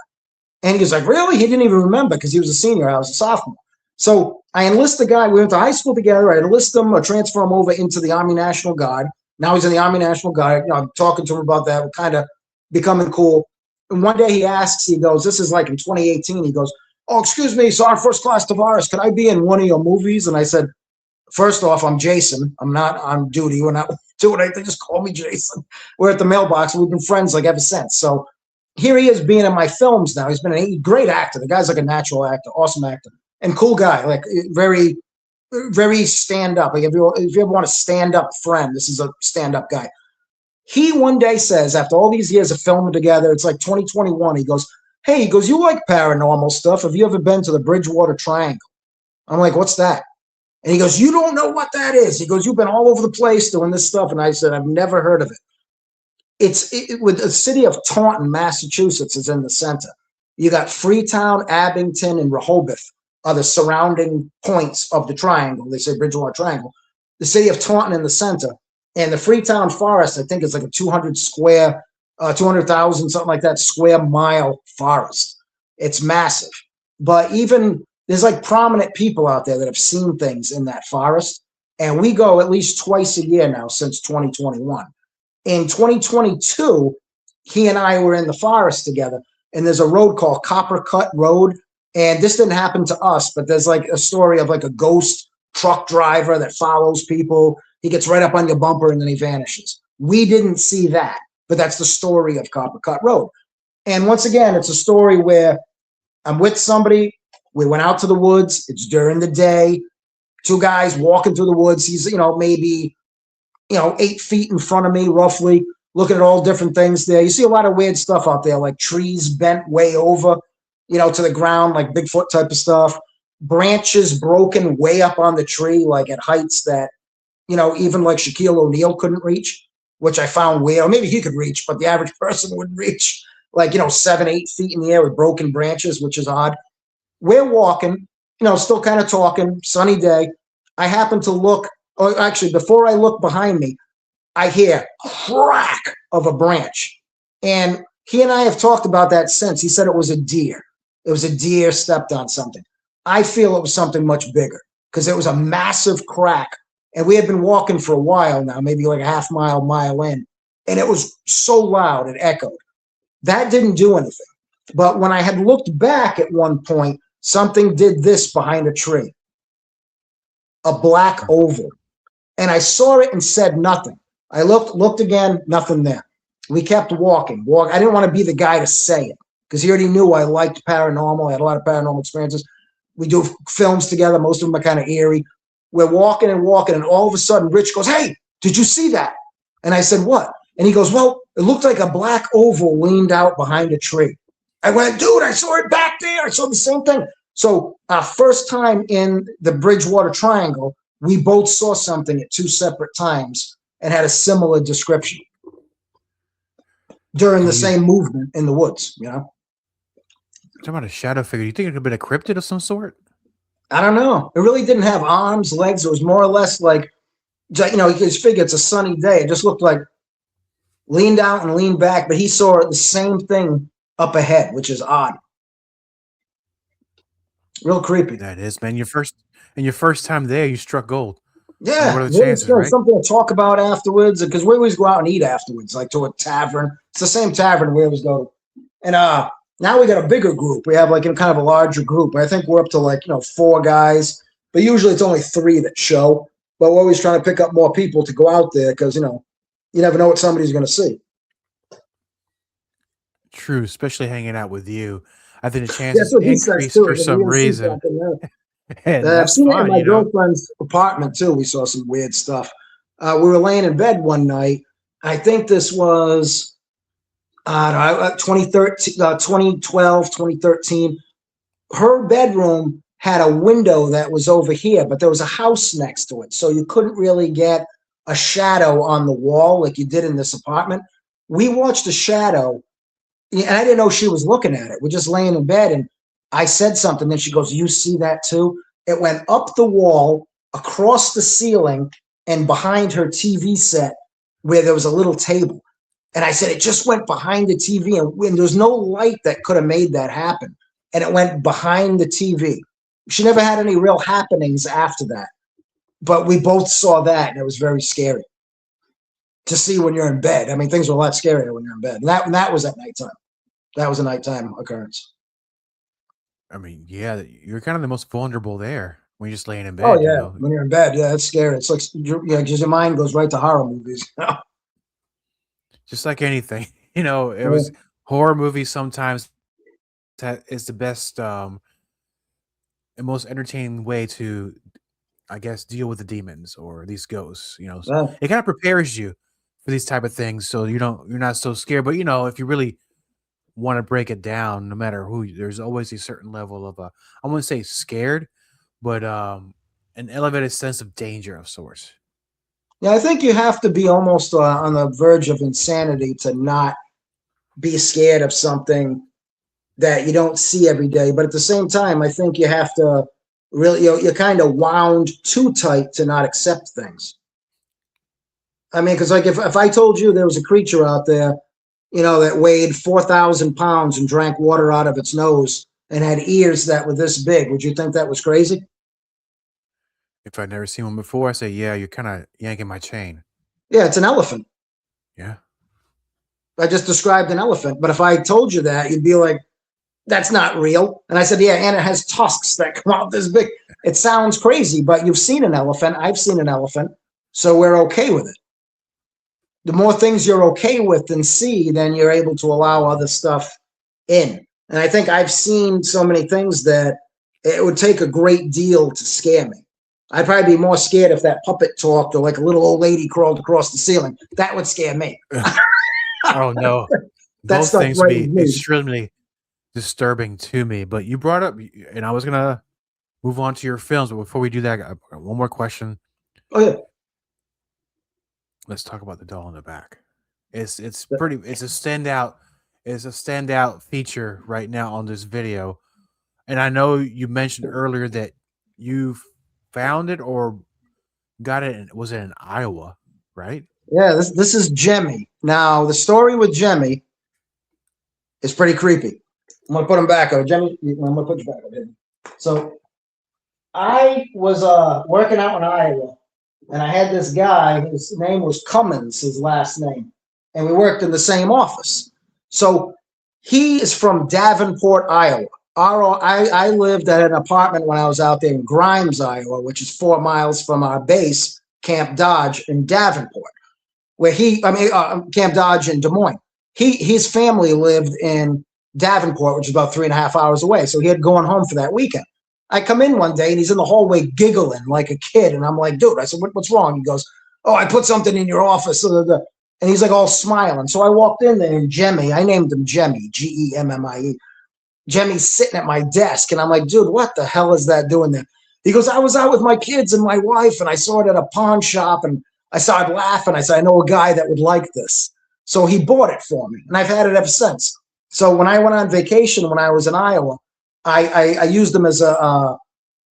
And he was like, really? He didn't even remember because he was a senior. I was a sophomore. So I enlist the guy. We went to high school together. I enlist him or transfer him over into the Army National Guard. Now he's in the Army National Guard. I'm talking to him about that. We're kind of becoming cool. And one day he asks, he goes, this is like in 2018. He goes, oh, excuse me, Sergeant First Class Tavares, can I be in one of your movies? And I said, first off, I'm Jason. I'm not on duty. We're not doing anything. Just call me Jason. We're at the mailbox. We've been friends like ever since. So here he is being in my films now. He's been a great actor. The guy's like a natural actor, awesome actor, and cool guy. Like very, very stand up. Like if you ever want a stand up friend, this is a stand up guy. He one day says, after all these years of filming together, it's like 2021. He goes, hey, you like paranormal stuff? Have you ever been to the Bridgewater Triangle? I'm like, what's that? And he goes, you don't know what that is. He goes, you've been all over the place doing this stuff. And I said, I've never heard of it. It's with the city of Taunton, Massachusetts is in the center. You got Freetown, Abington, and Rehoboth are the surrounding points of the triangle. They say Bridgewater Triangle. The city of Taunton in the center. And the Freetown Forest, I think, is like a 200,000, something like that, square mile forest. It's massive. But even there's like prominent people out there that have seen things in that forest. And we go at least twice a year now since 2021. In 2022, he and I were in the forest together. And there's a road called Copper Cut Road. And this didn't happen to us, but there's like a story of like a ghost truck driver that follows people. He gets right up on your bumper and then he vanishes. We didn't see that, but that's the story of Copper Cut Road. And once again, it's a story where I'm with somebody. We went out to the woods. It's during the day. Two guys walking through the woods. He's, maybe, 8 feet in front of me, roughly, looking at all different things there. You see a lot of weird stuff out there, like trees bent way over, to the ground, like Bigfoot type of stuff. Branches broken way up on the tree, like at heights that, even like Shaquille O'Neal couldn't reach, which I found weird. Or maybe he could reach, but the average person wouldn't reach, like, 7, 8 feet in the air with broken branches, which is odd. We're walking, still kind of talking, sunny day. I happen to look, or actually, before I look behind me, I hear crack of a branch. And he and I have talked about that since. He said it was a deer. It was a deer stepped on something. I feel it was something much bigger because it was a massive crack. And we had been walking for a while now, maybe like a half mile in. And it was so loud, it echoed. That didn't do anything. But when I had looked back at one point, something did this behind a tree. A black oval. And I saw it and said nothing. I looked again, nothing there. We kept walking. I didn't want to be the guy to say it because he already knew I liked paranormal. I had a lot of paranormal experiences. We do films together. Most of them are kind of eerie. We're walking, and all of a sudden, Rich goes, hey, did you see that? And I said, what? And he goes, well, it looked like a black oval leaned out behind a tree. I went, dude, I saw it back there. I saw the same thing. So our first time in the Bridgewater Triangle, we both saw something at 2 separate times and had a similar description during the same movement in the woods, Talking about a shadow figure. You think it could have been a cryptid of some sort? I don't know. It really didn't have arms, legs. It was more or less like, you know, you just figure it's a sunny day. It just looked like leaned out and leaned back, but he saw the same thing up ahead, which is odd. Real creepy. That is, man. Your first time there, you struck gold. Yeah, what are the chances, right? Something to talk about afterwards, because we always go out and eat afterwards, like to a tavern. It's the same tavern we always go to. And now we got a bigger group. We have like kind of a larger group. I think we're up to like, you know, 4 guys, but usually it's only 3 that show. But we're always trying to pick up more people to go out there because, you know, you never know what somebody's going to see. True, especially hanging out with you. I think the chances That's what he says increase too. for some reason. And I've that's seen it in fine, my you know. girlfriend's apartment too. We saw some weird stuff. We were laying in bed one night. I think this was 2013, 2012, 2013. Her bedroom had a window that was over here, but there was a house next to it. So you couldn't really get a shadow on the wall like you did in this apartment. We watched a shadow, and I didn't know she was looking at it. We're just laying in bed, and I said something. Then she goes, "You see that too?" It went up the wall, across the ceiling, and behind her TV set where there was a little table. And I said, it just went behind the TV, and there was no light that could have made that happen. And it went behind the TV. She never had any real happenings after that. But we both saw that, and it was very scary to see when you're in bed. I mean, things are a lot scarier when you're in bed. And that was at nighttime. That was a nighttime occurrence. I mean, yeah, you're kind of the most vulnerable there when you're just laying in bed. Oh, yeah. You know? When you're in bed, yeah, it's scary. It's like, because your mind goes right to horror movies. Just like anything, you know, it was horror movies sometimes that is the best and most entertaining way to, I guess, deal with the demons or these ghosts. You know, Yeah. it kind of prepares you for these type of things, so you're not so scared. But you know, if you really want to break it down, no matter who, there's always a certain level of I wouldn't say scared, but an elevated sense of danger of sorts. Yeah, I think you have to be almost on the verge of insanity to not be scared of something that you don't see every day. But at the same time, I think you have to really, you're kind of wound too tight to not accept things. I mean, because like if I told you there was a creature out there, you know, that weighed 4,000 pounds and drank water out of its nose and had ears that were this big, would you think that was crazy? If I'd never seen one before, I say, yeah, you're kind of yanking my chain. Yeah, it's an elephant. Yeah. I just described an elephant. But if I told you that, you'd be like, that's not real. And I said, yeah, and it has tusks that come out this big. It sounds crazy, but you've seen an elephant. I've seen an elephant. So we're okay with it. The more things you're okay with and see, then you're able to allow other stuff in. And I think I've seen so many things that it would take a great deal to scare me. I'd probably be more scared if that puppet talked or like a little old lady crawled across the ceiling. That would scare me. Oh, no. Those things would be extremely disturbing to me. But you brought up, and I was going to move on to your films. But before we do that, I got one more question. Oh, yeah. Let's talk about the doll in the back. It's a standout feature right now on this video. And I know you mentioned earlier that you found it or got it. Was it in Iowa, right? Yeah, this is Jemmy. Now the story with Jemmy is pretty creepy. I'm gonna put him back up. Jemmy, I'm gonna put you back up here. So I was working out in Iowa, and I had this guy. His name was Cummins, his last name, and we worked in the same office. So he is from Davenport, Iowa. I lived at an apartment when I was out there in Grimes, Iowa, which is 4 miles from our base, Camp Dodge in Davenport, where Camp Dodge in Des Moines. His family lived in Davenport, which is about 3.5 hours away. So he had gone home for that weekend. I come in one day and he's in the hallway giggling like a kid. And I'm like, dude, I said, what's wrong? He goes, oh, I put something in your office. And he's like all smiling. So I walked in there and Jemmy, I named him Jemmy, Gemmie. Jemmy's sitting at my desk. And I'm like, dude, what the hell is that doing there? He goes, I was out with my kids and my wife and I saw it at a pawn shop and I started laughing. I said, I know a guy that would like this. So he bought it for me and I've had it ever since. So when I went on vacation, when I was in Iowa, I used them as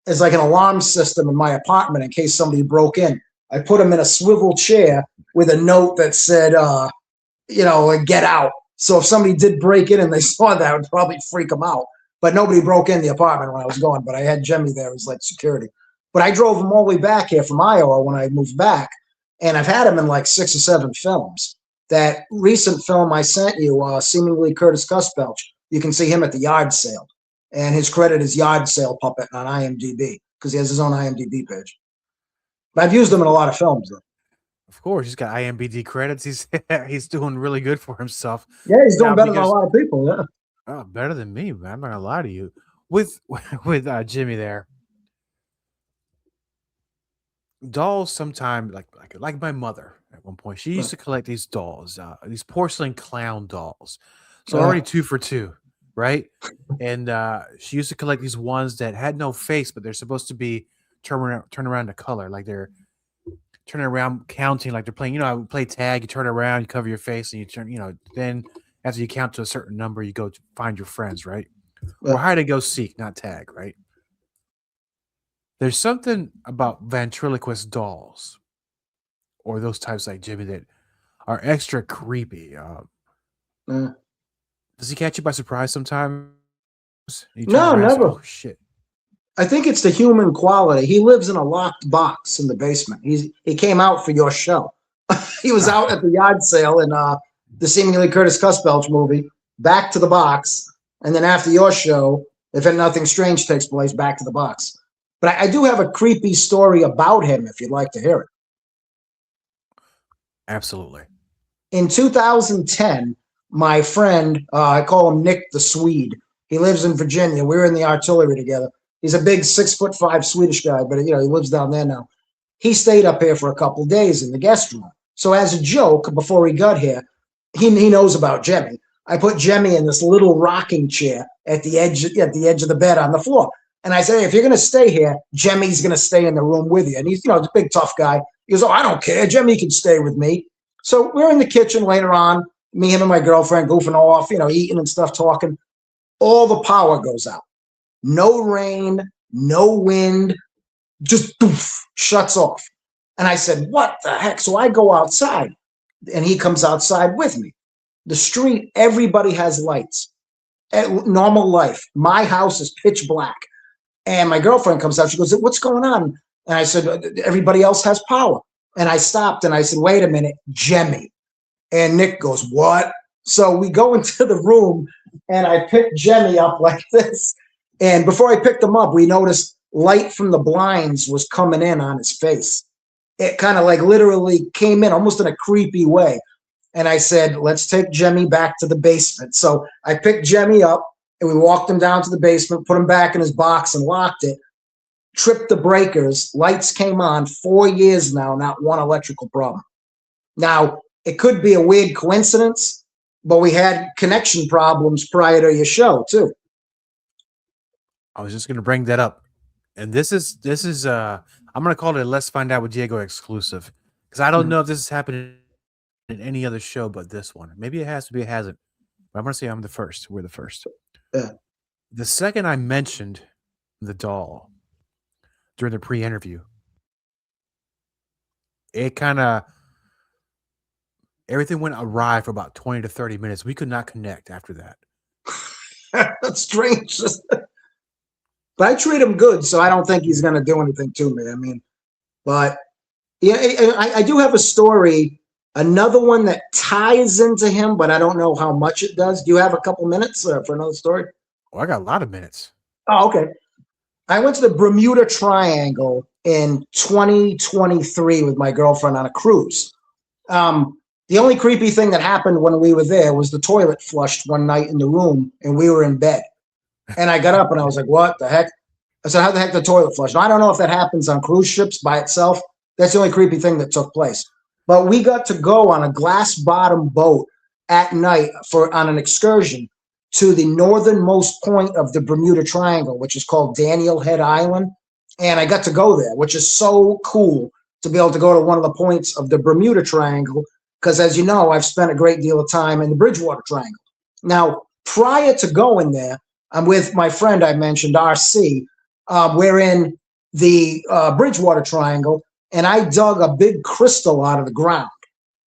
as like an alarm system in my apartment in case somebody broke in. I put him in a swivel chair with a note that said, like, get out. So if somebody did break in and they saw that, it would probably freak them out. But nobody broke in the apartment when I was gone. But I had Jemmy there as like security. But I drove him all the way back here from Iowa when I moved back. And I've had him in like 6 or 7 films. That recent film I sent you, seemingly Curtis Cusbelch, you can see him at the yard sale. And his credit is Yard Sale Puppet on IMDb because he has his own IMDb page. But I've used him in a lot of films, though. Of course, he's got IMDb credits. He's doing really good for himself. Yeah, he's doing better than a lot of people. Yeah. Oh, better than me, man. I'm not gonna lie to you. With Jimmy there, dolls sometimes like my mother at one point. She used to collect these dolls, these porcelain clown dolls. So already 2 for 2, right? And she used to collect these ones that had no face, but they're supposed to be turn around to color, like they're turning around, counting, like they're playing. I would play tag. You turn around, you cover your face, and you turn. Then after you count to a certain number, you go to find your friends, right? Or hide and go seek, not tag, right? There's something about ventriloquist dolls, or those types like Jimmy, that are extra creepy. Does he catch you by surprise sometimes? No, never. Oh, shit. I think it's the human quality. He lives in a locked box in the basement. He came out for your show. He was out at the yard sale in the seemingly Curtis Cusbelch movie, back to the box, and then after your show, if nothing strange takes place, back to the box. But I do have a creepy story about him if you'd like to hear it. Absolutely. In 2010, my friend, I call him Nick the Swede. He lives in Virginia. We were in the artillery together. He's a big 6'5" Swedish guy, but he lives down there now. He stayed up here for a couple of days in the guest room. So as a joke, before he got here, he knows about Jemmy. I put Jemmy in this little rocking chair at the edge of the bed on the floor. And I said, hey, if you're going to stay here, Jemmy's going to stay in the room with you. And he's, a big tough guy. He goes, oh, I don't care. Jemmy can stay with me. So we're in the kitchen later on, me, him, and my girlfriend goofing off, eating and stuff, talking. All the power goes out. No rain, no wind, just poof, shuts off. And I said, what the heck? So I go outside, and he comes outside with me. The street, everybody has lights. Normal life. My house is pitch black. And my girlfriend comes out. She goes, what's going on? And I said, everybody else has power. And I stopped, and I said, wait a minute, Jemmy. And Nick goes, what? So we go into the room, and I pick Jemmy up like this. And before I picked him up, we noticed light from the blinds was coming in on his face. It kind of like literally came in almost in a creepy way. And I said, let's take Jemmy back to the basement. So I picked Jemmy up, and we walked him down to the basement, put him back in his box and locked it, tripped the breakers. Lights came on. 4 years now, not one electrical problem. Now, it could be a weird coincidence, but we had connection problems prior to your show, too. I was just going to bring that up. And this is I'm going to call it a Let's Find Out with Diego exclusive, because I don't know if this has happened in any other show but this one. Maybe it has, maybe it hasn't. But I'm going to say I'm the first. We're the first. Yeah. The second I mentioned the doll during the pre-interview, it kind of, everything went awry for about 20 to 30 minutes. We could not connect after that. That's strange. But I treat him good, so I don't think he's going to do anything to me. I mean, but yeah, I do have a story, another one that ties into him, but I don't know how much it does. Do you have a couple minutes for another story? Oh, I got a lot of minutes. Oh, okay. I went to the Bermuda Triangle in 2023 with my girlfriend on a cruise. The only creepy thing that happened when we were there was the toilet flushed one night in the room, and we were in bed. And I got up and I was like, what the heck? I said, how the heck the toilet flushed? Now, I don't know if that happens on cruise ships by itself. That's the only creepy thing that took place. But we got to go on a glass bottom boat at night on an excursion to the northernmost point of the Bermuda Triangle, which is called Daniel Head Island. And I got to go there, which is so cool to be able to go to one of the points of the Bermuda Triangle. Because as you know, I've spent a great deal of time in the Bridgewater Triangle. Now, prior to going there, I'm with my friend I mentioned, RC. We're in the Bridgewater Triangle, and I dug a big crystal out of the ground.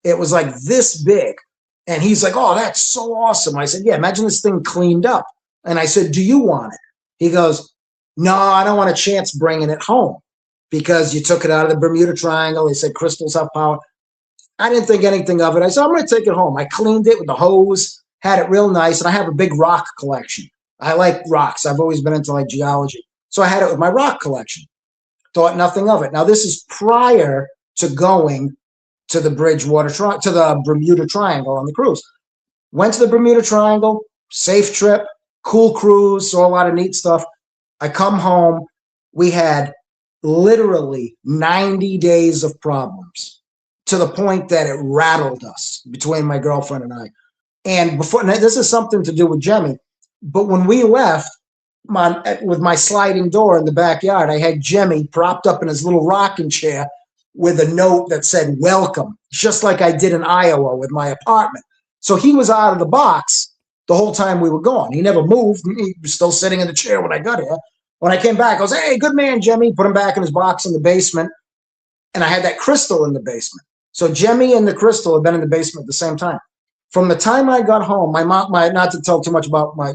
It was like this big. And he's like, oh, that's so awesome. I said, yeah, imagine this thing cleaned up. And I said, do you want it? He goes, no, I don't want a chance bringing it home because you took it out of the Bermuda Triangle. They said crystals have power. I didn't think anything of it. I said, I'm going to take it home. I cleaned it with the hose, had it real nice, and I have a big rock collection. I like rocks. I've always been into like geology. So I had it with my rock collection. Thought nothing of it. Now, this is prior to going to the to the Bermuda Triangle on the cruise. Went to the Bermuda Triangle, safe trip, cool cruise, saw a lot of neat stuff. I come home. We had literally 90 days of problems to the point that it rattled us between my girlfriend and I. And before, and this is something to do with Jemmy, but when we left with my sliding door in the backyard, I had Jemmy propped up in his little rocking chair with a note that said, welcome, just like I did in Iowa with my apartment. So he was out of the box the whole time we were gone. He never moved. He was still sitting in the chair when I got here. When I came back, I was, hey, good man, Jemmy. Put him back in his box in the basement. And I had that crystal in the basement. So Jemmy and the crystal had been in the basement at the same time. From the time I got home, my mom, not to tell too much about my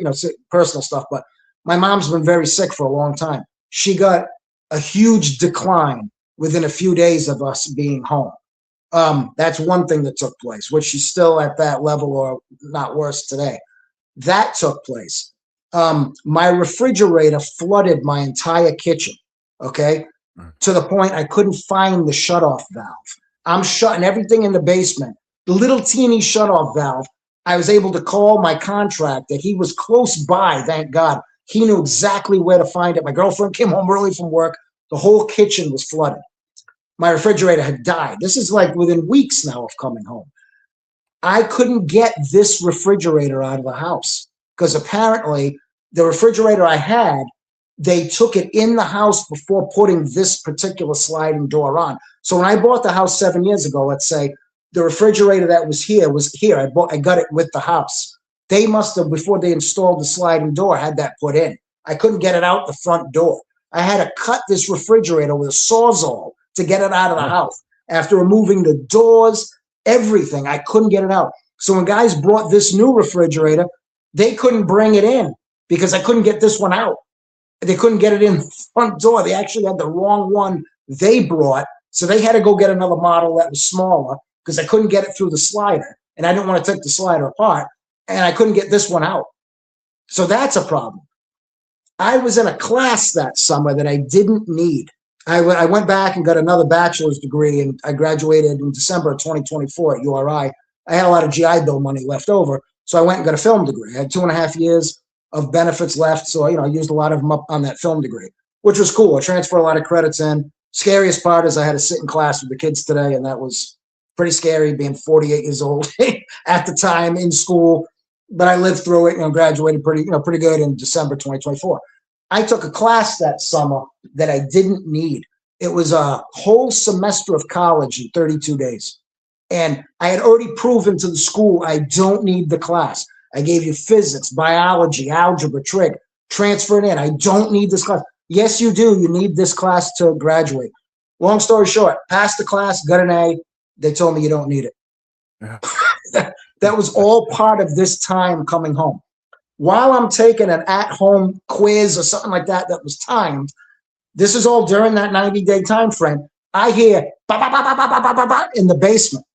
personal stuff, but my mom's been very sick for a long time. She got a huge decline within a few days of us being home. That's one thing that took place, which she's still at that level or not worse today. That took place. My refrigerator flooded my entire kitchen, okay, to the point I couldn't find the shutoff valve. I'm shutting everything in the basement. The little teeny shutoff valve, I was able to call my contractor. He was close by, thank God. He knew exactly where to find it. My girlfriend came home early from work. The whole kitchen was flooded. My refrigerator had died. This is like within weeks now of coming home. I couldn't get this refrigerator out of the house because apparently the refrigerator I had, they took it in the house before putting this particular sliding door on. So when I bought the house 7 years ago, let's say, the refrigerator that was here. I got it with the house. They must have, before they installed the sliding door, had that put in. I couldn't get it out the front door. I had to cut this refrigerator with a Sawzall to get it out of the house. After removing the doors, everything, I couldn't get it out. So when guys brought this new refrigerator, they couldn't bring it in because I couldn't get this one out. They couldn't get it in the front door. They actually had the wrong one they brought. So they had to go get another model that was smaller because I couldn't get it through the slider. And I didn't want to take the slider apart. And I couldn't get this one out. So that's a problem. I was in a class that summer that I didn't need. I went back and got another bachelor's degree, and I graduated in December of 2024 at URI. I had a lot of GI Bill money left over, so I went and got a film degree. I had 2.5 years of benefits left, so I used a lot of them up on that film degree, which was cool. I transferred a lot of credits in. Scariest part is I had to sit in class with the kids today, and that was pretty scary, being 48 years old at the time in school. But I lived through it, graduated pretty good in December 2024. I took a class that summer that I didn't need. It was a whole semester of college in 32 days. And I had already proven to the school I don't need the class. I gave you physics, biology, algebra, trig, transfer it in. I don't need this class. Yes, you do. You need this class to graduate. Long story short, passed the class, got an A. They told me you don't need it. Yeah. That was all part of this time coming home. While I'm taking an at-home quiz or something like that was timed, this is all during that 90-day time frame, I hear bah, bah, bah, bah, bah, bah, bah, bah, in the basement.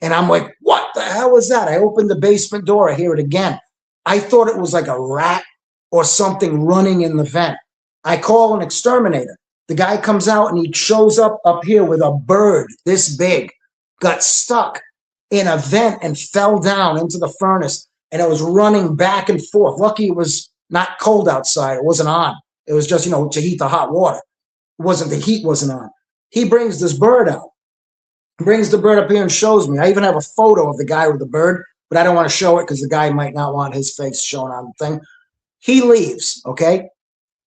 And I'm like, what the hell was that? I opened the basement door. I hear it again. I thought it was like a rat or something running in the vent. I call an exterminator. The guy comes out and he shows up here with a bird this big, got stuck in a vent and fell down into the furnace. And it was running back and forth. Lucky it was not cold outside. It wasn't on. It was just, to heat the hot water. The heat wasn't on. He brings this bird out. He brings the bird up here and shows me. I even have a photo of the guy with the bird, but I don't want to show it because the guy might not want his face shown on the thing. He leaves, okay?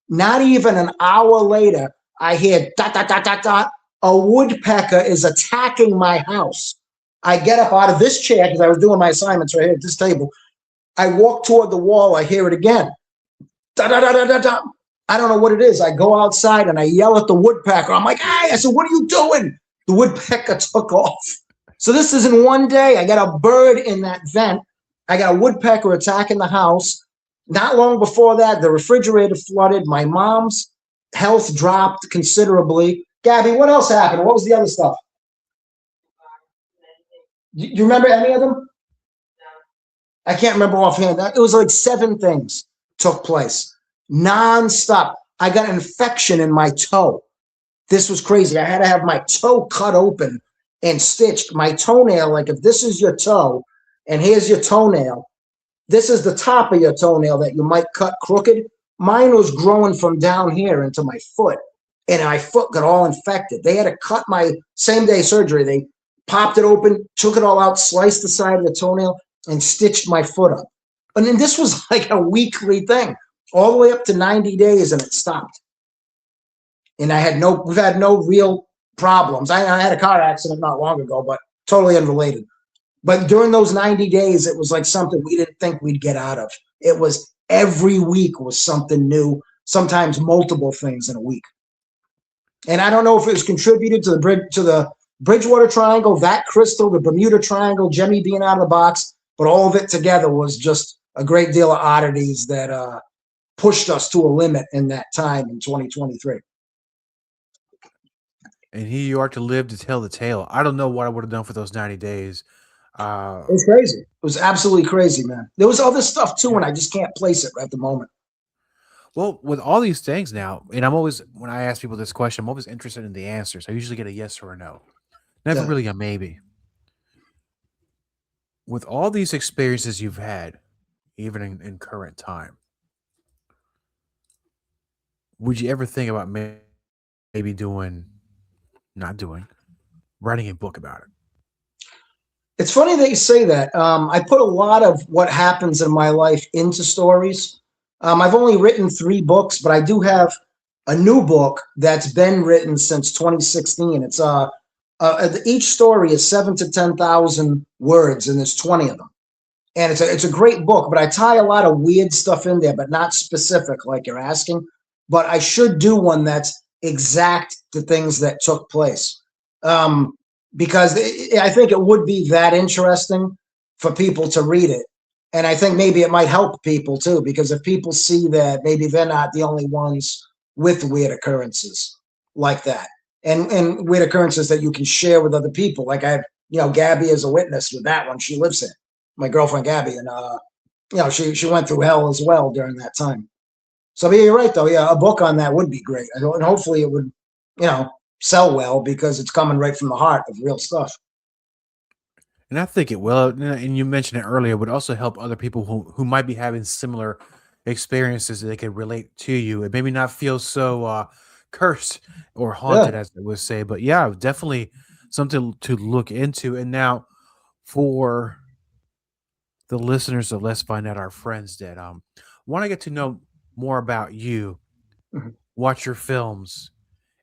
Not even an hour later, I hear dot, dot, dot, dot, dot. A woodpecker is attacking my house. I get up out of this chair because I was doing my assignments right here at this table. I walk toward the wall. I hear it again. Da, da, da, da, da, da. I don't know what it is. I go outside and I yell at the woodpecker. I'm like, hey, I said, what are you doing? The woodpecker took off. So this is in one day. I got a bird in that vent. I got a woodpecker attacking the house. Not long before that, the refrigerator flooded. My mom's health dropped considerably. Gabby, what else happened? What was the other stuff? Do you remember any of them? I can't remember offhand. It was like 7 things took place nonstop. I got an infection in my toe. This was crazy. I had to have my toe cut open and stitched. My toenail, like if this is your toe and here's your toenail, this is the top of your toenail that you might cut crooked. Mine was growing from down here into my foot, and my foot got all infected. They had to cut my same-day surgery. They popped it open, took it all out, sliced the side of the toenail, and stitched my foot up. And then this was like a weekly thing, all the way up to 90 days, and it stopped. And we've had no real problems. I had a car accident not long ago, but totally unrelated. But during those 90 days, it was like something we didn't think we'd get out of. It was every week was something new, sometimes multiple things in a week. And I don't know if it was contributed to the Bridgewater Triangle, that crystal, the Bermuda Triangle, Jemmy being out of the box, but all of it together was just a great deal of oddities that pushed us to a limit in that time in 2023. And here you are to live to tell the tale. I don't know what I would have done for those 90 days. It was crazy. It was absolutely crazy, man. There was other stuff too, and I just can't place it right at the moment. Well, with all these things now, and I'm always, when I ask people this question, I'm always interested in the answers. I usually get a yes or a no. Never really a maybe. With all these experiences you've had, even in current time, would you ever think about maybe writing a book about it? It's funny that you say that. I put a lot of what happens in my life into stories. I've only written 3 books, but I do have a new book that's been written since 2016. It's each story is 7,000 to 10,000 words, and there's 20 of them. And it's a great book, but I tie a lot of weird stuff in there, but not specific like you're asking. But I should do one that's exact to things that took place. Because I think it would be that interesting for people to read it. And I think maybe it might help people too, because if people see that maybe they're not the only ones with weird occurrences like that. And weird occurrences that you can share with other people. Like I have, Gabby as a witness with that one. She lives here, my girlfriend Gabby. And, she went through hell as well during that time. So yeah, you're right though. Yeah, a book on that would be great. And hopefully it would, sell well because it's coming right from the heart of real stuff. And I think it will. And you mentioned it earlier, it would also help other people who might be having similar experiences that they could relate to you and maybe not feel so cursed or haunted, as they would say. But yeah, definitely something to look into. And now for the listeners of Let's Find Out, our friends that want to get to know more about you, watch your films,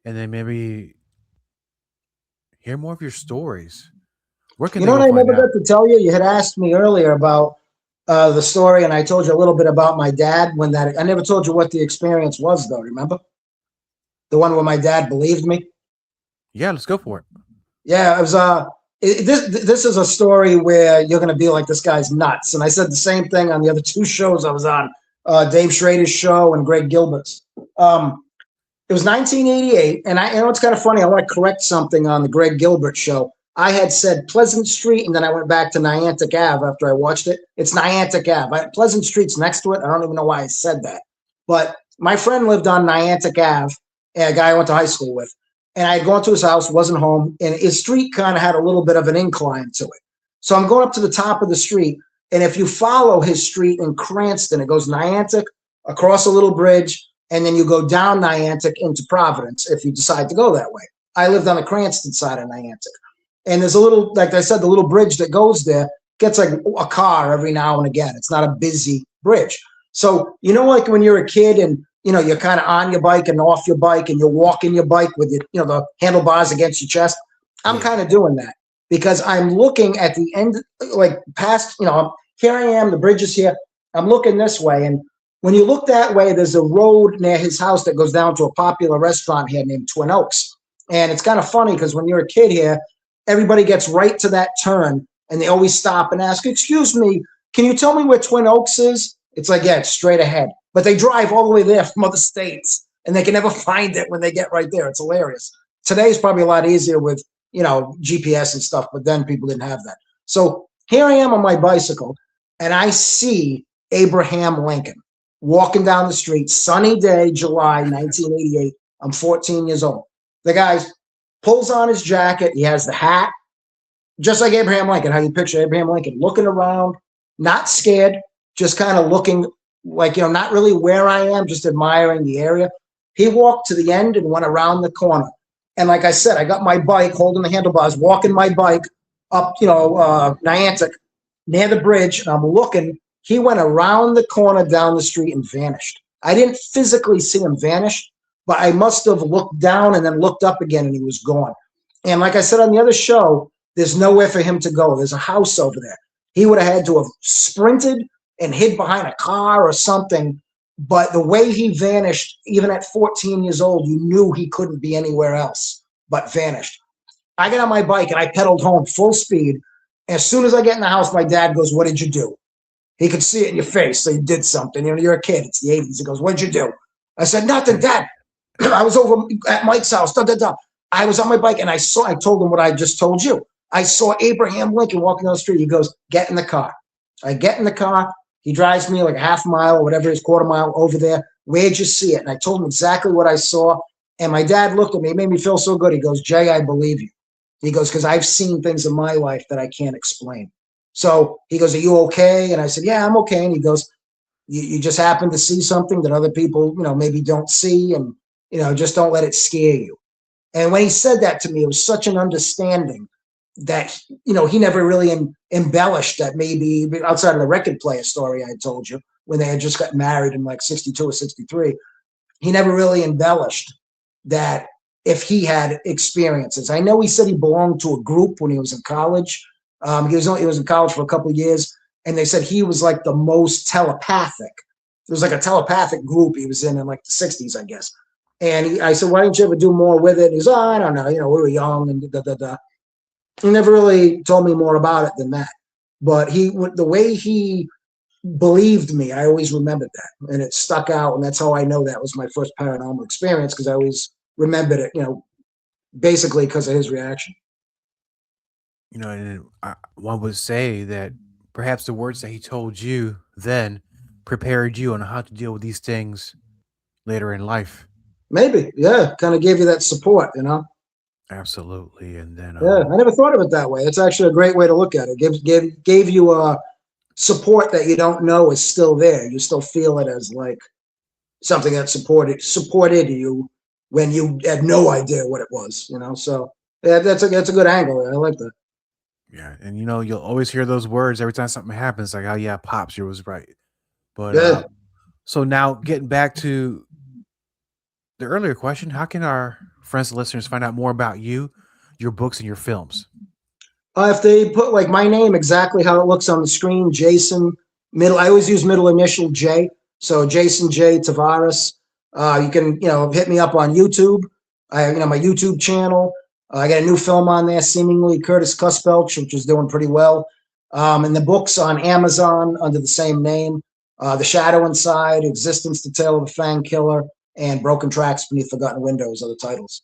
and then maybe hear more of your stories. Where can what I never got to tell you? You had asked me earlier about the story, and I told you a little bit about my dad. I never told you what the experience was, though. Remember the one where my dad believed me? Yeah, let's go for it. Yeah, it was. This is a story where you're going to be like, this guy's nuts. And I said the same thing on the other 2 shows I was on, Dave Schrader's show and Greg Gilbert's. It was 1988, and it's kind of funny. I want to correct something on the Greg Gilbert show. I had said Pleasant Street, and then I went back to Niantic Ave after I watched it. It's Niantic Ave. Pleasant Street's next to it. I don't even know why I said that. But my friend lived on Niantic Ave, a guy I went to high school with. And I had gone to his house, wasn't home, and his street kind of had a little bit of an incline to it. So I'm going up to the top of the street, and if you follow his street in Cranston, it goes Niantic, across a little bridge, and then you go down Niantic into Providence if you decide to go that way. I lived on the Cranston side of Niantic. And there's a little, like I said, the little bridge that goes there gets like a car every now and again. It's not a busy bridge. So, like when you're a kid and, you're kind of on your bike and off your bike and you're walking your bike with your, the handlebars against your chest. I'm kind of doing that because I'm looking at the end, like past, here I am, the bridge is here. I'm looking this way. And When you look that way, there's a road near his house that goes down to a popular restaurant here named Twin Oaks. And it's kind of funny because when you're a kid here, everybody gets right to that turn and they always stop and ask, excuse me, can you tell me where Twin Oaks is? It's like, yeah, it's straight ahead. But they drive all the way there from other states and they can never find it when they get right there. It's hilarious. Today is probably a lot easier with, GPS and stuff, but then people didn't have that. So here I am on my bicycle and I see Abraham Lincoln walking down the street, sunny day, July 1988. I'm 14 years old. The guy pulls on his jacket. He has the hat, just like Abraham Lincoln, how you picture Abraham Lincoln, looking around, not scared, just kind of looking like, not really where I am, just admiring the area. He walked to the end and went around the corner. And like I said, I got my bike, holding the handlebars, walking my bike up, Niantic, near the bridge. And I'm looking. He went around the corner down the street and vanished. I didn't physically see him vanish, but I must have looked down and then looked up again and he was gone. And like I said on the other show, there's nowhere for him to go. There's a house over there. He would have had to have sprinted and hid behind a car or something. But the way he vanished, even at 14 years old, you knew he couldn't be anywhere else but vanished. I get on my bike and I pedaled home full speed. As soon as I get in the house, my dad goes, what did you do? He could see it in your face. So you did something. You're a kid. It's the 80s. He goes, what did you do? I said, nothing, Dad. I was over at Mike's house. I was on my bike and I told him what I just told you. I saw Abraham Lincoln walking down the street. He goes, get in the car. I get in the car. He drives me like a half mile or whatever it is, quarter mile over there. Where'd you see it? And I told him exactly what I saw. And my dad looked at me. It made me feel so good. He goes, Jay, I believe you. He goes, because I've seen things in my life that I can't explain. So he goes, are you okay? And I said, yeah, I'm okay. And he goes, you just happen to see something that other people, maybe don't see. And, just don't let it scare you. And when he said that to me, it was such an understanding that, he never really embellished that, maybe outside of the record player story I told you when they had just got married in like 62 or 63. He never really embellished that if he had experiences. I know he said he belonged to a group when he was in college. He was in college for a couple of years, and they said he was like the most telepathic. There was like a telepathic group he was in like the 60s, I guess. And I said, why didn't you ever do more with it? And he's, I don't know, we were young and da. He never really told me more about it than that. But the way he believed me, I always remembered that. And it stuck out. And that's how I know that was my first paranormal experience, because I always remembered it, basically because of his reaction. And one would say that perhaps the words that he told you then prepared you on how to deal with these things later in life. Maybe, yeah. Kind of gave you that support, Absolutely. And then yeah, I never thought of it that way. It's actually a great way to look at it. Gave you a support that you don't know is still there. You still feel it as like something that supported you when you had no idea what it was. So yeah, that's a good angle. I like that. Yeah, and you'll always hear those words every time something happens, like, "Oh yeah, Pops, you was right." But yeah. So now getting back to the earlier question, how can our friends and listeners find out more about you, your books, and your films? If they put like my name exactly how it looks on the screen, Jason, I always use middle initial J. So Jason J. Tavares. You can, hit me up on YouTube. My YouTube channel. I got a new film on there, seemingly Curtis Cuspelch, which is doing pretty well. And the books on Amazon under the same name. The Shadow Inside, Existence, The Tale of a Fang Killer, and Broken Tracks Beneath Forgotten Windows are the titles.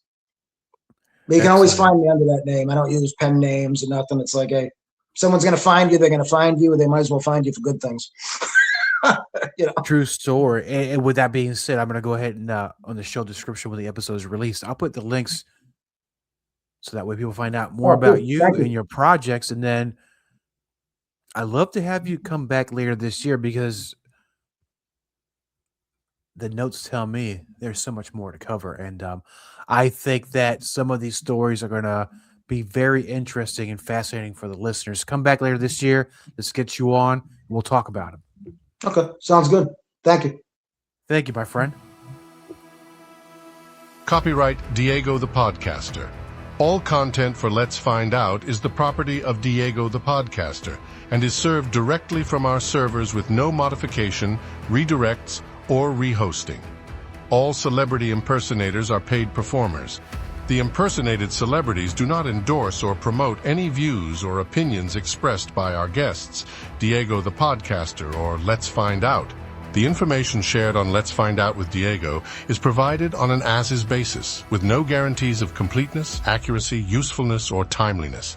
But you can always find me under that name. I don't use pen names or nothing. It's like, hey, if someone's going to find you, they're going to find you. They might as well find you for good things. True story. And with that being said, I'm going to go ahead and on the show description when the episode is released, I'll put the links so that way people find out more about you and your projects. And then I'd love to have you come back later this year, because the notes tell me there's so much more to cover. And I think that some of these stories are going to be very interesting and fascinating for the listeners. Come back later this year. Let's get you on. And we'll talk about them. Okay. Sounds good. Thank you. Thank you, my friend. Copyright Diego the Podcaster. All content for Let's Find Out is the property of Diego the Podcaster and is served directly from our servers with no modification, redirects, or rehosting. All celebrity impersonators are paid performers. The impersonated celebrities do not endorse or promote any views or opinions expressed by our guests, Diego the Podcaster, or Let's Find Out. The information shared on Let's Find Out with Diego is provided on an as-is basis, with no guarantees of completeness, accuracy, usefulness, or timeliness.